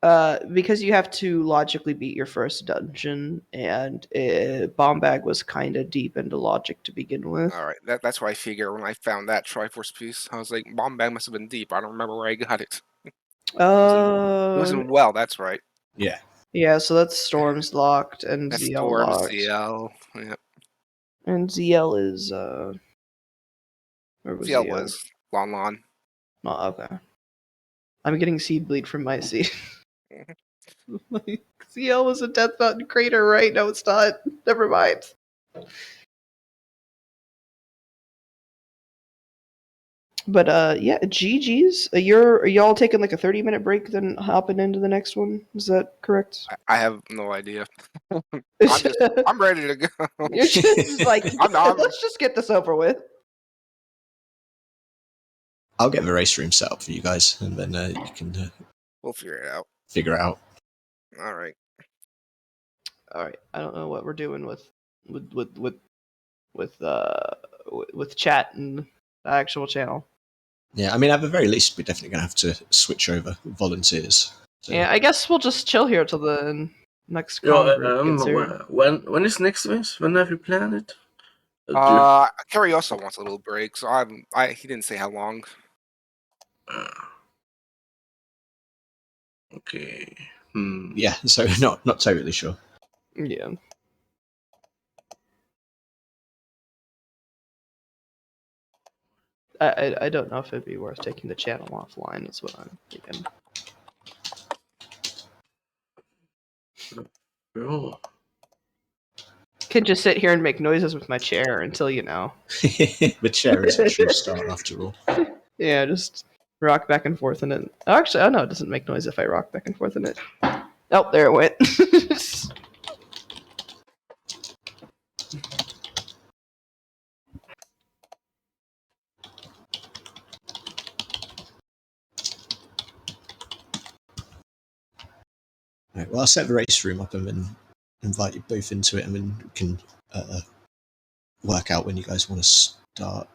you have to logically beat your first dungeon, and Bombag was kind of deep into logic to begin with. All right, that's why I figure when I found that Triforce piece, I was like, Bombag must have been deep. I don't remember where I got it. It wasn't well. That's right. Yeah. Yeah, so that's Storm's locked and That's ZL Storm, locked. ZL. Yep. And ZL is where was ZL was Lon. Oh, okay. I'm getting seed bleed from my seed. Like, ZL was a Death Mountain crater, right? No, it's not. Never mind. But yeah, GG's. Are y'all taking like a 30-minute break, then hopping into the next one? Is that correct? I have no idea. I'm ready to go. You're just like, let's just get this over with. I'll get the race room set up for you guys, and then you can. We'll figure it out. Figure it out. All right. I don't know what we're doing with chat and the actual channel. Yeah, I mean, at the very least, we're definitely going to have to switch over volunteers. So. Yeah, I guess we'll just chill here till the next gets when is next race? When have you planned it? Kariossa wants a little break, so he didn't say how long. Okay. Yeah, so not totally sure. Yeah. I don't know if it'd be worth taking the channel offline. That's what I'm thinking. Oh. Can just sit here and make noises with my chair until The chair is a true star after all. Yeah, just rock back and forth in it. Oh, actually, no, it doesn't make noise if I rock back and forth in it. Oh, there it went. Right, well, I'll set the race room up, and then invite you both into it, and then we can work out when you guys want to start.